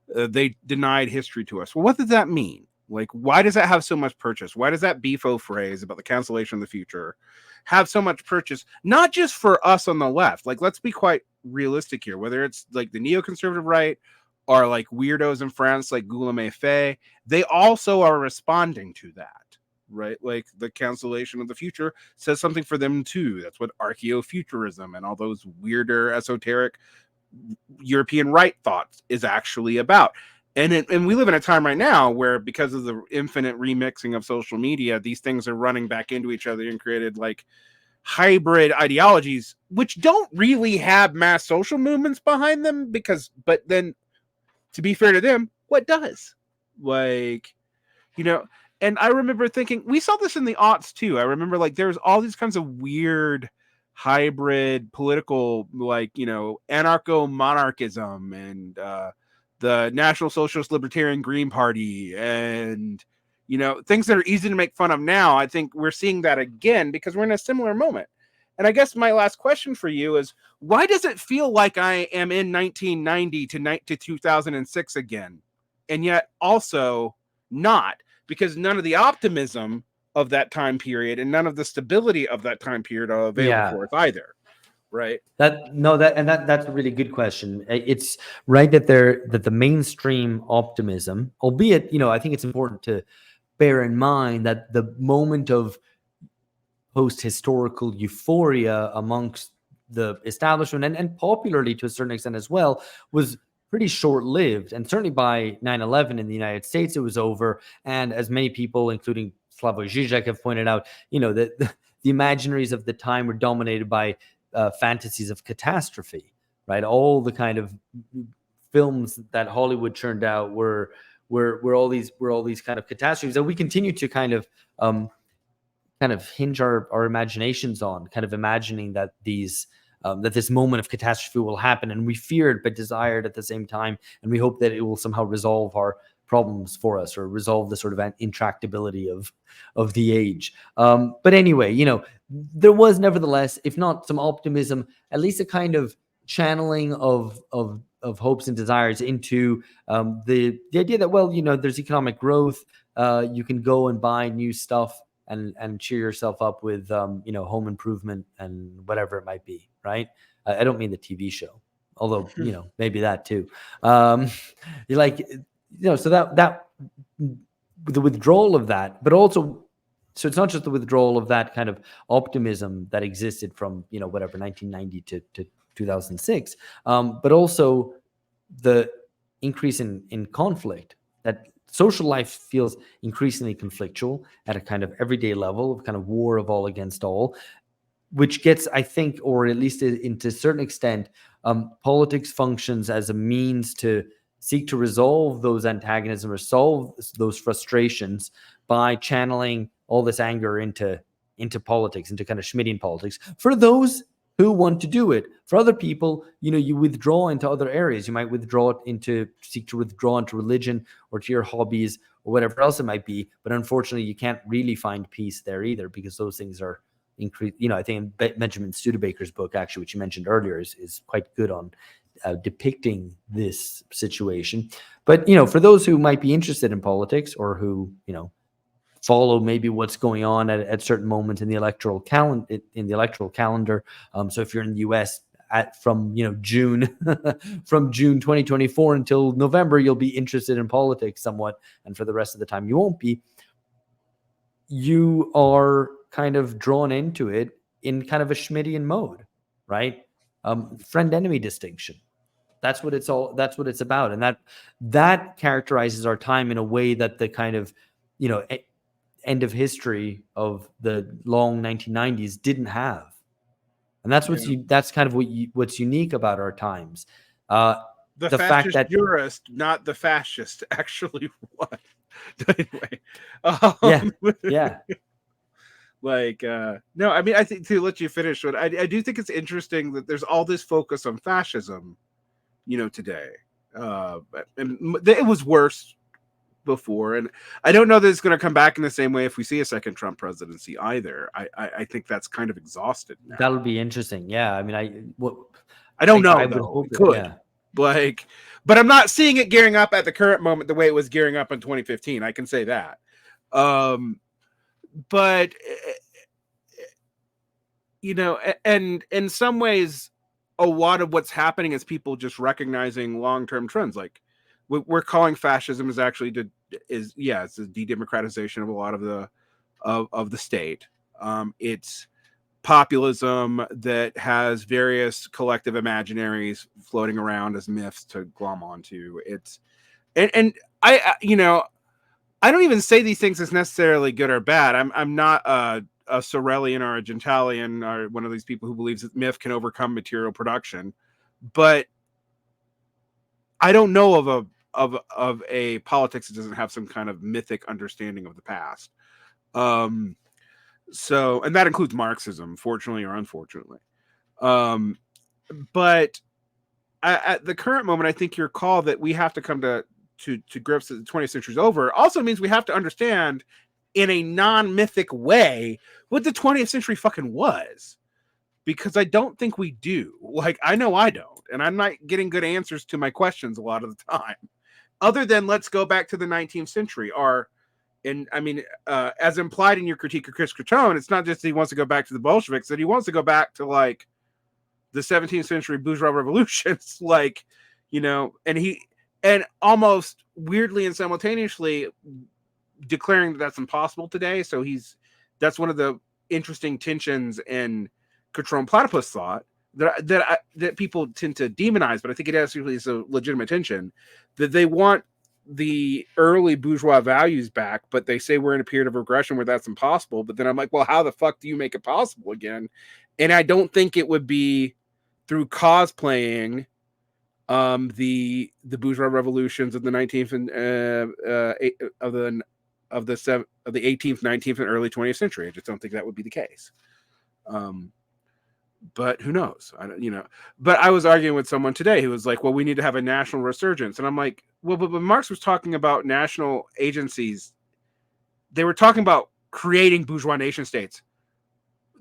[SPEAKER 1] they denied history to us. Well, what does that mean? Like, why does that have so much purchase? Why does that BFO phrase about the cancellation of the future have so much purchase? Not just for us on the left. Like, let's be quite realistic here. Whether it's like the neoconservative right or like weirdos in France like Guillaume Fay, they also are responding to that, right? Like the cancellation of the future says something for them too. That's what archaeofuturism and all those weirder esoteric European right thoughts is actually about. And we live in a time right now where, because of the infinite remixing of social media, these things are running back into each other and created like hybrid ideologies, which don't really have mass social movements behind them. But then, to be fair to them, what does? Like, and I remember thinking, we saw this in the aughts too. I remember like there's all these kinds of weird hybrid political, like, anarcho-monarchism and the National Socialist Libertarian Green Party and, things that are easy to make fun of now. I think we're seeing that again because we're in a similar moment. And I guess my last question for you is, why does it feel like I am in 1990 to 2006 again? And yet also not, because none of the optimism of that time period and none of the stability of that time period are available for us either. Right.
[SPEAKER 2] That's a really good question. It's right that the mainstream optimism, albeit, I think it's important to bear in mind that the moment of post-historical euphoria amongst the establishment and popularly to a certain extent as well was pretty short-lived. And certainly by 9/11 in the United States, it was over. And as many people, including Slavoj Žižek, have pointed out, that the imaginaries of the time were dominated by fantasies of catastrophe, right? All the kind of films that Hollywood churned out were all these kind of catastrophes that we continue to kind of hinge our imaginations on, kind of imagining that that this moment of catastrophe will happen, and we fear it but desire it at the same time, and we hope that it will somehow resolve our problems for us or resolve the sort of intractability of the age. But anyway, there was nevertheless, if not some optimism, at least a kind of channeling of hopes and desires into the idea that, there's economic growth. You can go and buy new stuff and cheer yourself up with home improvement and whatever it might be, right? I don't mean the TV show, although maybe that too. You like, so that the withdrawal of that, but also, so it's not just the withdrawal of that kind of optimism that existed from 1990 to 2006, but also the increase in conflict, that social life feels increasingly conflictual at a kind of everyday level of kind of war of all against all, which gets, I think, or at least into a certain extent, politics functions as a means to seek to resolve those antagonisms or solve those frustrations by channeling all this anger into politics, into kind of Schmittian politics, for those who want to do it. For other people, you withdraw into other areas. You might seek to withdraw into religion or to your hobbies or whatever else it might be. But unfortunately, you can't really find peace there either, because those things are increased. I think Benjamin Studebaker's book, actually, which you mentioned earlier, is quite good on depicting this situation. But, for those who might be interested in politics, or who, follow maybe what's going on at certain moments in the electoral calendar. So if you're in the U.S. from June from June 2024 until November, you'll be interested in politics somewhat, and for the rest of the time you won't be. You are kind of drawn into it in kind of a Schmittian mode, right? Friend-enemy distinction. That's what it's about, and that characterizes our time in a way that the kind of end of history of the long 1990s didn't have. And that's that's kind of what's unique about our times.
[SPEAKER 1] The fact that jurist, not the fascist, actually won. Anyway,
[SPEAKER 2] yeah.
[SPEAKER 1] No, I mean, I think, to let you finish, I do think it's interesting that there's all this focus on fascism, today. And it was worse before, and I don't know that it's going to come back in the same way if we see a second Trump presidency either. I think that's kind of exhausted now.
[SPEAKER 2] That'll be interesting. Yeah, I mean,
[SPEAKER 1] I don't know. It could, but I'm not seeing it gearing up at the current moment the way it was gearing up in 2015. I can say that. But and in some ways, a lot of what's happening is people just recognizing long-term trends. Like, what we're calling fascism is actually it's a de-democratization of a lot of the state. It's populism that has various collective imaginaries floating around as myths to glom onto. And I don't even say these things as necessarily good or bad. I'm not a Sorelian or a Gentilian or one of these people who believes that myth can overcome material production, but I don't know of a politics that doesn't have some kind of mythic understanding of the past. So, and that includes Marxism, fortunately or unfortunately. But at the current moment, I think your call that we have to come to grips that the 20th century is over also means we have to understand in a non-mythic way what the 20th century fucking was, because I don't think we do. Like, I know I don't, and I'm not getting good answers to my questions a lot of the time, other than let's go back to the 19th century. As implied in your critique of Chris Crotone, it's not just that he wants to go back to the Bolsheviks, that he wants to go back to like the 17th century bourgeois revolutions, like, and almost weirdly and simultaneously declaring that that's impossible today. So that's one of the interesting tensions in Crotone platypus thought that people tend to demonize, but I think it actually is a legitimate tension, that they want the early bourgeois values back, but they say we're in a period of regression where that's impossible. But then I'm like, well, how the fuck do you make it possible again? And I don't think it would be through cosplaying the bourgeois revolutions of the 19th and of the 18th, 19th, and early 20th century. I just don't think that would be the case. But who knows? But I was arguing with someone today who was like, well, we need to have a national resurgence. And I'm like, well, but when Marx was talking about national agencies, they were talking about creating bourgeois nation states.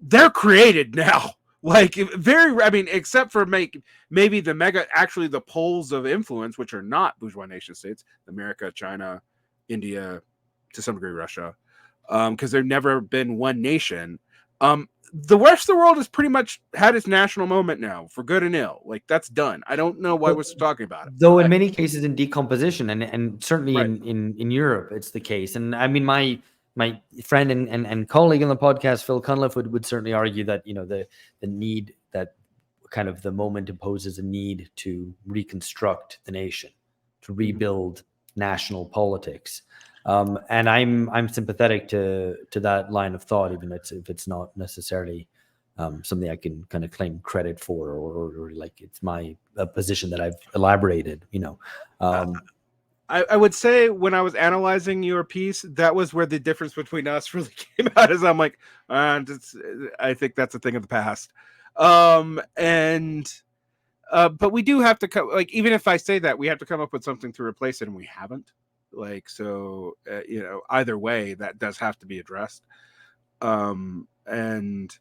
[SPEAKER 1] They're created now. Like, except for maybe the poles of influence, which are not bourgeois nation states, America, China, India, to some degree, Russia, because there've never been one nation. The rest of the world has pretty much had its national moment now, for good and ill. Like, that's done. I don't know why we're still talking about it.
[SPEAKER 2] Though in many cases in decomposition, and certainly
[SPEAKER 1] Right.
[SPEAKER 2] in Europe, it's the case. And I mean, my friend and colleague on the podcast, Phil Cunliffe, would certainly argue that, the need, that kind of the moment imposes a need to reconstruct the nation, to rebuild national politics. And I'm sympathetic to that line of thought, even if it's not necessarily something I can kind of claim credit for, or like it's my position that I've elaborated.
[SPEAKER 1] I would say when I was analyzing your piece, that was where the difference between us really came out. Is I'm like, I think that's a thing of the past. But we do have to even if I say that, we have to come up with something to replace it, and we haven't. Like, so, either way, that does have to be addressed. And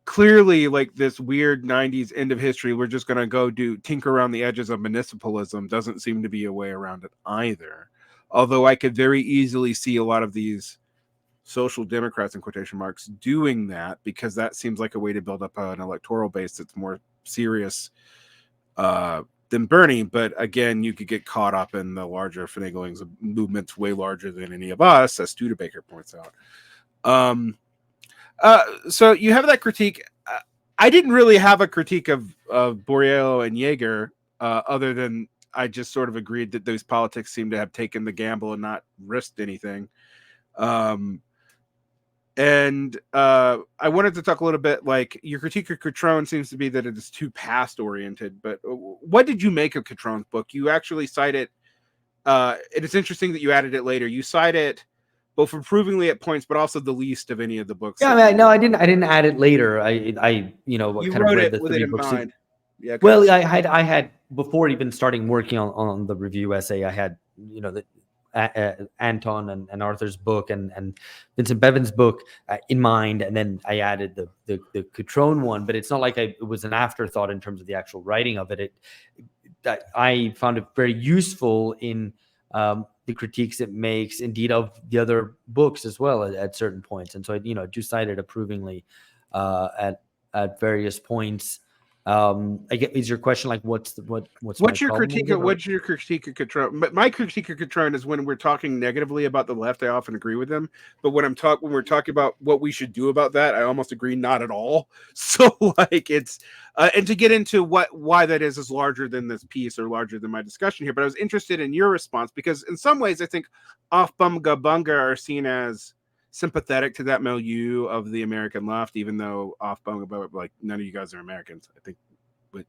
[SPEAKER 1] clearly, like, this weird 90s end of history, we're just going to go tinker around the edges of municipalism doesn't seem to be a way around it either. Although I could very easily see a lot of these social democrats, in quotation marks, doing that, because that seems like a way to build up an electoral base that's more serious than Bernie. But again, you could get caught up in the larger finaglings of movements way larger than any of us, as Studebaker points out. So you have that critique. I didn't really have a critique of Borriello and Jaeger, other than I just sort of agreed that those politics seem to have taken the gamble and not risked anything. And I wanted to talk a little bit, like, your critique of Crotone seems to be that it is too past oriented, but what did you make of Cotrone's book? You actually cite it. It is interesting that you added it later. You cite it both approvingly at points, but also the least of any of the books.
[SPEAKER 2] Yeah, I didn't add it later. I
[SPEAKER 1] you
[SPEAKER 2] kind of read the three books.
[SPEAKER 1] Yeah.
[SPEAKER 2] Well, I had before even starting working on the review essay, I had Anton and Arthur's book and Vincent Bevan's book in mind, and then I added the Cotrone one. But it's not like it was an afterthought in terms of the actual writing of it. I found it very useful in the critiques it makes, indeed, of the other books as well at certain points. And so I do cite it approvingly at various points. I get, is your question like what's your
[SPEAKER 1] critique of Cotrone? But my critique of Cotrone is when we're talking negatively about the left, I often agree with them. But when we're talking about what we should do about that, I almost agree not at all. So like it's and to get into why that is larger than this piece or larger than my discussion here. But I was interested in your response, because in some ways I think Off Bunga Bunga are seen as sympathetic to that milieu of the American left, even though Off Bunga Bunga, like, none of you guys are Americans, I think, but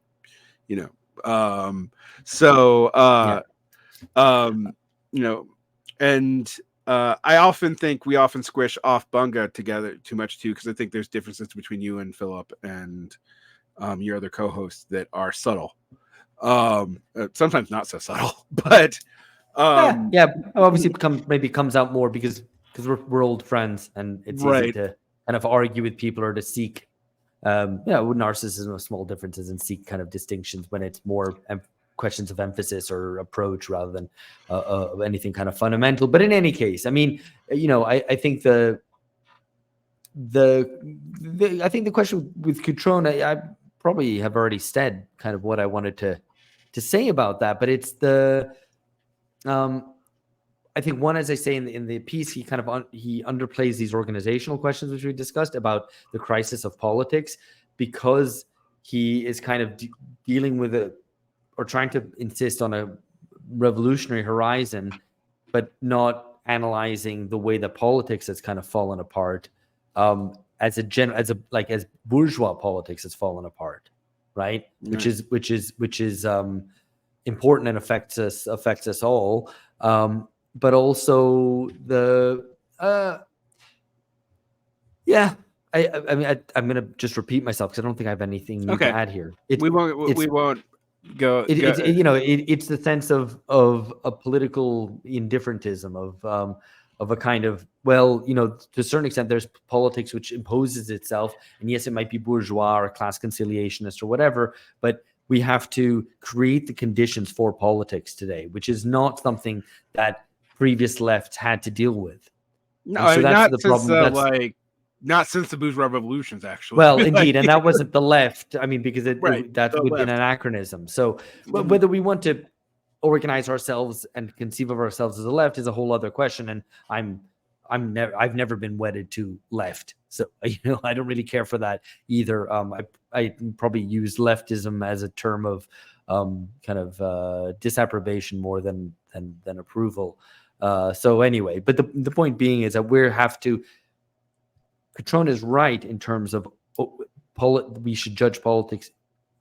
[SPEAKER 1] and I often think we often squish Off Bunga together too much too, because I think there's differences between you and Philip and your other co-hosts that are subtle, sometimes not so subtle, but Um,
[SPEAKER 2] yeah. Obviously, maybe comes out more because we're old friends, and it's easy
[SPEAKER 1] right.
[SPEAKER 2] to kind of argue with people or to seek, with narcissism, small differences, and seek kind of distinctions when it's more questions of emphasis or approach rather than anything kind of fundamental. But in any case, I mean, I think I think the question with Cutrone, I probably have already said kind of what I wanted to say about that, but it's I think one, as I say in the piece, he kind of he underplays these organizational questions which we discussed about the crisis of politics, because he is kind of dealing with or trying to insist on a revolutionary horizon, but not analyzing the way that politics has kind of fallen apart, as bourgeois politics has fallen apart, right? Which is important and affects us all. But also yeah, I mean, I'm going to just repeat myself because I don't think I have anything new to add here.
[SPEAKER 1] We won't go.
[SPEAKER 2] It's the sense of a political indifferentism of a kind of, well, to a certain extent, there's politics which imposes itself, and yes, it might be bourgeois or class conciliationist or whatever, but we have to create the conditions for politics today, which is not something that previous lefts had to deal with.
[SPEAKER 1] No,
[SPEAKER 2] and so that's
[SPEAKER 1] not
[SPEAKER 2] the
[SPEAKER 1] since
[SPEAKER 2] problem.
[SPEAKER 1] not since the bourgeois revolutions, actually.
[SPEAKER 2] Well, indeed, and that wasn't the left. I mean, because
[SPEAKER 1] Right,
[SPEAKER 2] that
[SPEAKER 1] the
[SPEAKER 2] would be an
[SPEAKER 1] left.
[SPEAKER 2] anachronism. So whether we want to organize ourselves and conceive of ourselves as a left is a whole other question. And I've never been wedded to left, so I don't really care for that either. I probably use leftism as a term of kind of disapprobation more than approval. So anyway, but the point being is that we have to. Cutrone is right in terms of we should judge politics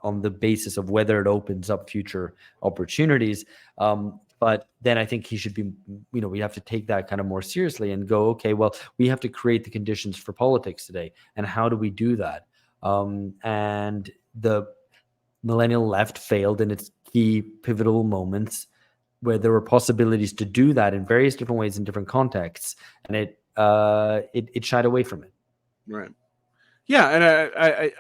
[SPEAKER 2] on the basis of whether it opens up future opportunities. But then I think he should be, we have to take that kind of more seriously and go, okay, well, we have to create the conditions for politics today. And how do we do that? And the millennial left failed in its key pivotal moments where there were possibilities to do that in various different ways in different contexts. And it shied away from it.
[SPEAKER 1] Right. Yeah, and I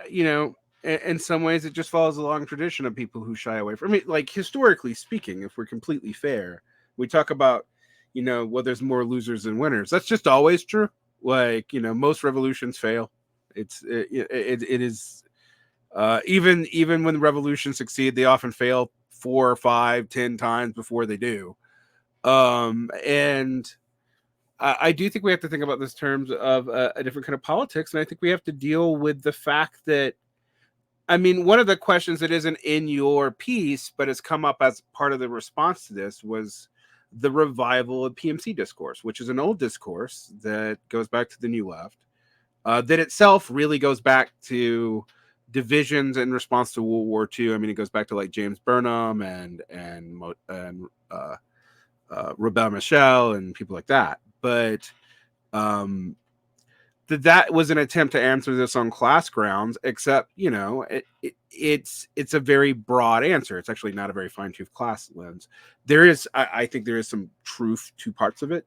[SPEAKER 1] in some ways it just follows a long tradition of people who shy away from. I mean, like historically speaking, if we're completely fair, we talk about, well, there's more losers than winners. That's just always true. Like, most revolutions fail. It is even when the revolutions succeed, they often fail 4 or 5, 10 times before they do. And I do think we have to think about this in terms of a different kind of politics. And I think we have to deal with the fact that, I mean, one of the questions that isn't in your piece, but has come up as part of the response to this, was the revival of PMC discourse, which is an old discourse that goes back to the New Left, that itself really goes back to divisions in response to World War II. I mean, it goes back to like James Burnham and Robert Michel and people like that. But that was an attempt to answer this on class grounds, except it's a very broad answer. It's actually not a very fine-tooth class lens. There is, I think there is some truth to parts of that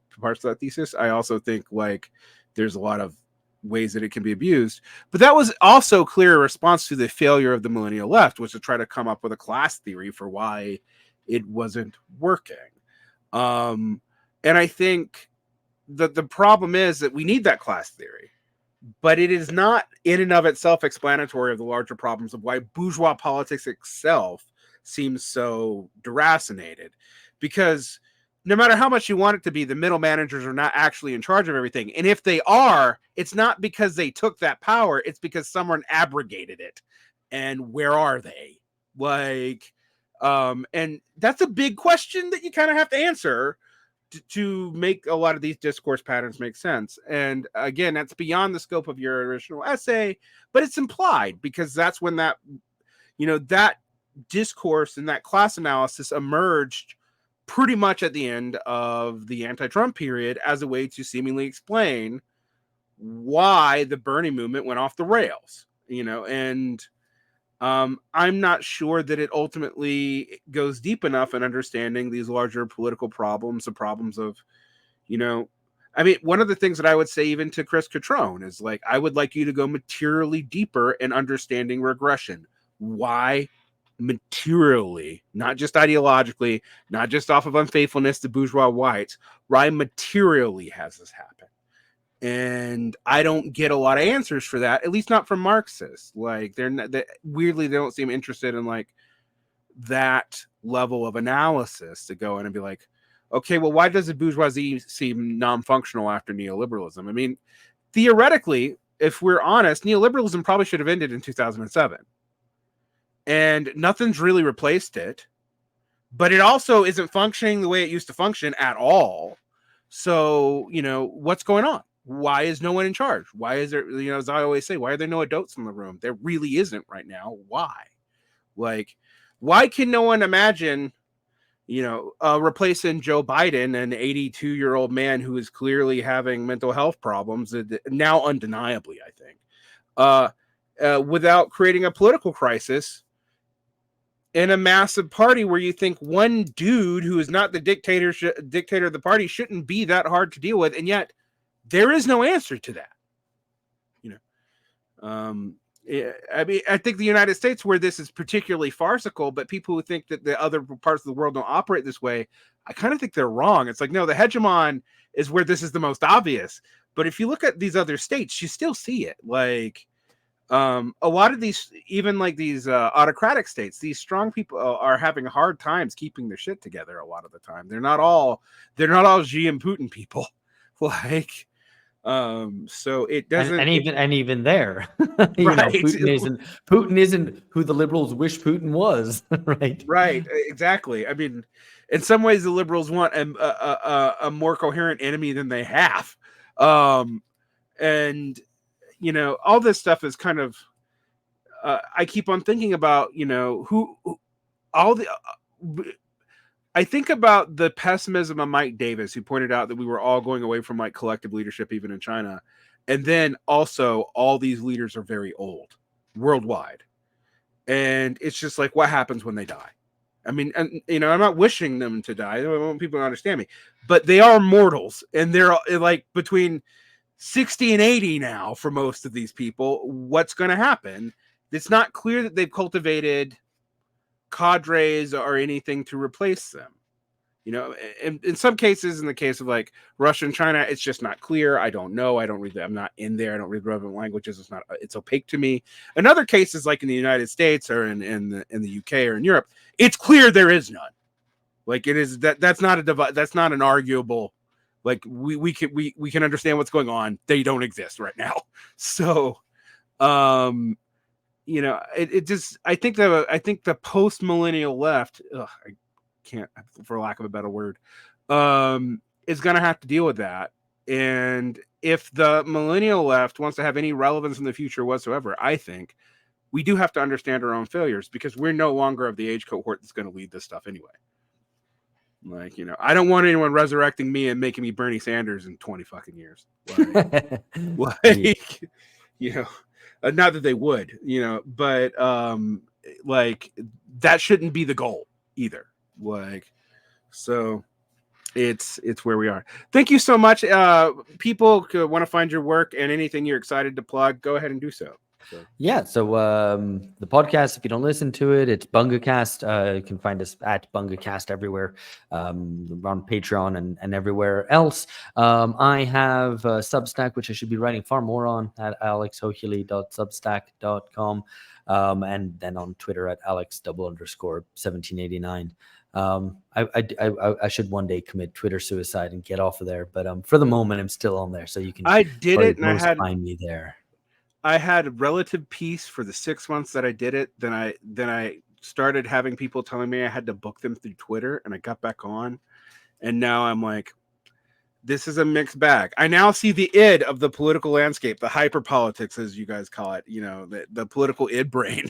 [SPEAKER 1] thesis. I also think like there's a lot of ways that it can be abused, but that was also clear response to the failure of the millennial left, was to try to come up with a class theory for why it wasn't working. And I think the problem is that we need that class theory, but it is not in and of itself explanatory of the larger problems of why bourgeois politics itself seems so deracinated. Because no matter how much you want it to be, the middle managers are not actually in charge of everything. And if they are, it's not because they took that power, it's because someone abrogated it. And where are they? And that's a big question that you kind of have to answer to make a lot of these discourse patterns make sense. And again, that's beyond the scope of your original essay, but it's implied, because that's when that discourse and that class analysis emerged pretty much at the end of the anti-Trump period as a way to seemingly explain why the Bernie movement went off the rails, and I'm not sure that it ultimately goes deep enough in understanding these larger political problems, the problems of, I mean, one of the things that I would say even to Chris Catrone is like, I would like you to go materially deeper in understanding regression. Why materially, not just ideologically, not just off of unfaithfulness to bourgeois whites, why materially has this happened? And I don't get a lot of answers for that, at least not from Marxists. Like weirdly, they don't seem interested in like that level of analysis to go in and be like, okay, well, why does the bourgeoisie seem non-functional after neoliberalism? I mean, theoretically, if we're honest, neoliberalism probably should have ended in 2007. And nothing's really replaced it. But it also isn't functioning the way it used to function at all. So, what's going on? Why is no one in charge? Why is there, as I always say, why are there no adults in the room? There really isn't right now. Why? Like, why can no one imagine, replacing Joe Biden, an 82-year-old man who is clearly having mental health problems, now undeniably, I think, without creating a political crisis in a massive party where you think one dude who is not the dictator of the party shouldn't be that hard to deal with, and yet there is no answer to that. I mean, I think the United States, where this is particularly farcical, but people who think that the other parts of the world don't operate this way, I kind of think they're wrong. It's like, no, the hegemon is where this is the most obvious. But if you look at these other states, you still see it. Like, a lot of these, even like these autocratic states, these strong people are having hard times keeping their shit together a lot of the time. They're not all Xi and Putin people. Like, so it doesn't,
[SPEAKER 2] and even there,
[SPEAKER 1] right.
[SPEAKER 2] Putin isn't who the liberals wish Putin was, right?
[SPEAKER 1] Right, exactly. I mean, in some ways, the liberals want a more coherent enemy than they have, and all this stuff is kind of. I keep on thinking about who all the. I think about the pessimism of Mike Davis, who pointed out that we were all going away from like collective leadership, even in China. And then also all these leaders are very old worldwide. And it's just like, what happens when they die? I mean, and, I'm not wishing them to die. I want people to understand me, but they are mortals, and they're like between 60 and 80 now for most of these people. What's going to happen? It's not clear that they've cultivated cadres or anything to replace them. In some cases, in the case of like Russia and China, it's just not clear. I don't know. I don't read I'm not in there. I don't read relevant languages. It's opaque to me. In other cases, like in the United States or in the UK or in Europe, it's clear there is none. Like it is that's not that's not an arguable, like we can understand what's going on. They don't exist right now. So, it just, I think the post millennial left, I can't, for lack of a better word, is going to have to deal with that. And if the millennial left wants to have any relevance in the future whatsoever, I think we do have to understand our own failures, because we're no longer of the age cohort that's going to lead this stuff anyway. Like, I don't want anyone resurrecting me and making me Bernie Sanders in 20 fucking years. Not that they would, but like that shouldn't be the goal either. Like, so it's where we are. Thank you so much. People want to find your work and anything you're excited to plug, go ahead and do so.
[SPEAKER 2] Yeah, so the podcast, if you don't listen to it, it's BungaCast. You can find us at BungaCast everywhere, on Patreon and everywhere else. I have Substack, which I should be writing far more on, at alexhochuli.substack.com, and then on Twitter at alex_1789. I should one day commit Twitter suicide and get off of there, but for the moment I'm still on there, so you can.
[SPEAKER 1] I did it, and
[SPEAKER 2] find me there.
[SPEAKER 1] I had relative peace for the 6 months that I did it. Then I started having people telling me I had to book them through Twitter, and I got back on, and now I'm like, this is a mixed bag. I now see the id of the political landscape, the hyper politics, as you guys call it, the political id brain,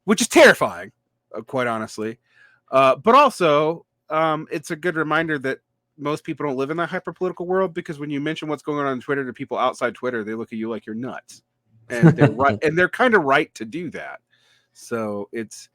[SPEAKER 1] which is terrifying, quite honestly. But also, it's a good reminder that most people don't live in that hyper political world, because when you mention what's going on Twitter to people outside Twitter, they look at you like you're nuts, and they're right, and they're kind of right to do that. So it's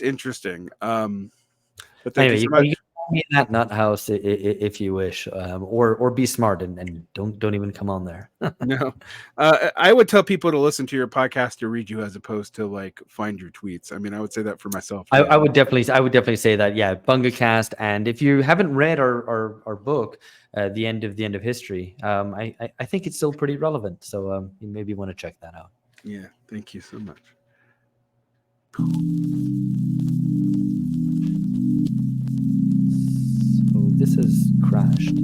[SPEAKER 1] interesting. But thank
[SPEAKER 2] Anyway,
[SPEAKER 1] you so
[SPEAKER 2] you
[SPEAKER 1] much.
[SPEAKER 2] can find me in that nut house if you wish, or be smart and don't even come on there.
[SPEAKER 1] No, I would tell people to listen to your podcast to read you as opposed to like find your tweets. I mean, I would say that for myself.
[SPEAKER 2] I would definitely say that, yeah, BungaCast. And if you haven't read our book, the end of history, I think it's still pretty relevant. So you maybe want to check that out.
[SPEAKER 1] Yeah, thank you so much.
[SPEAKER 2] So this has crashed.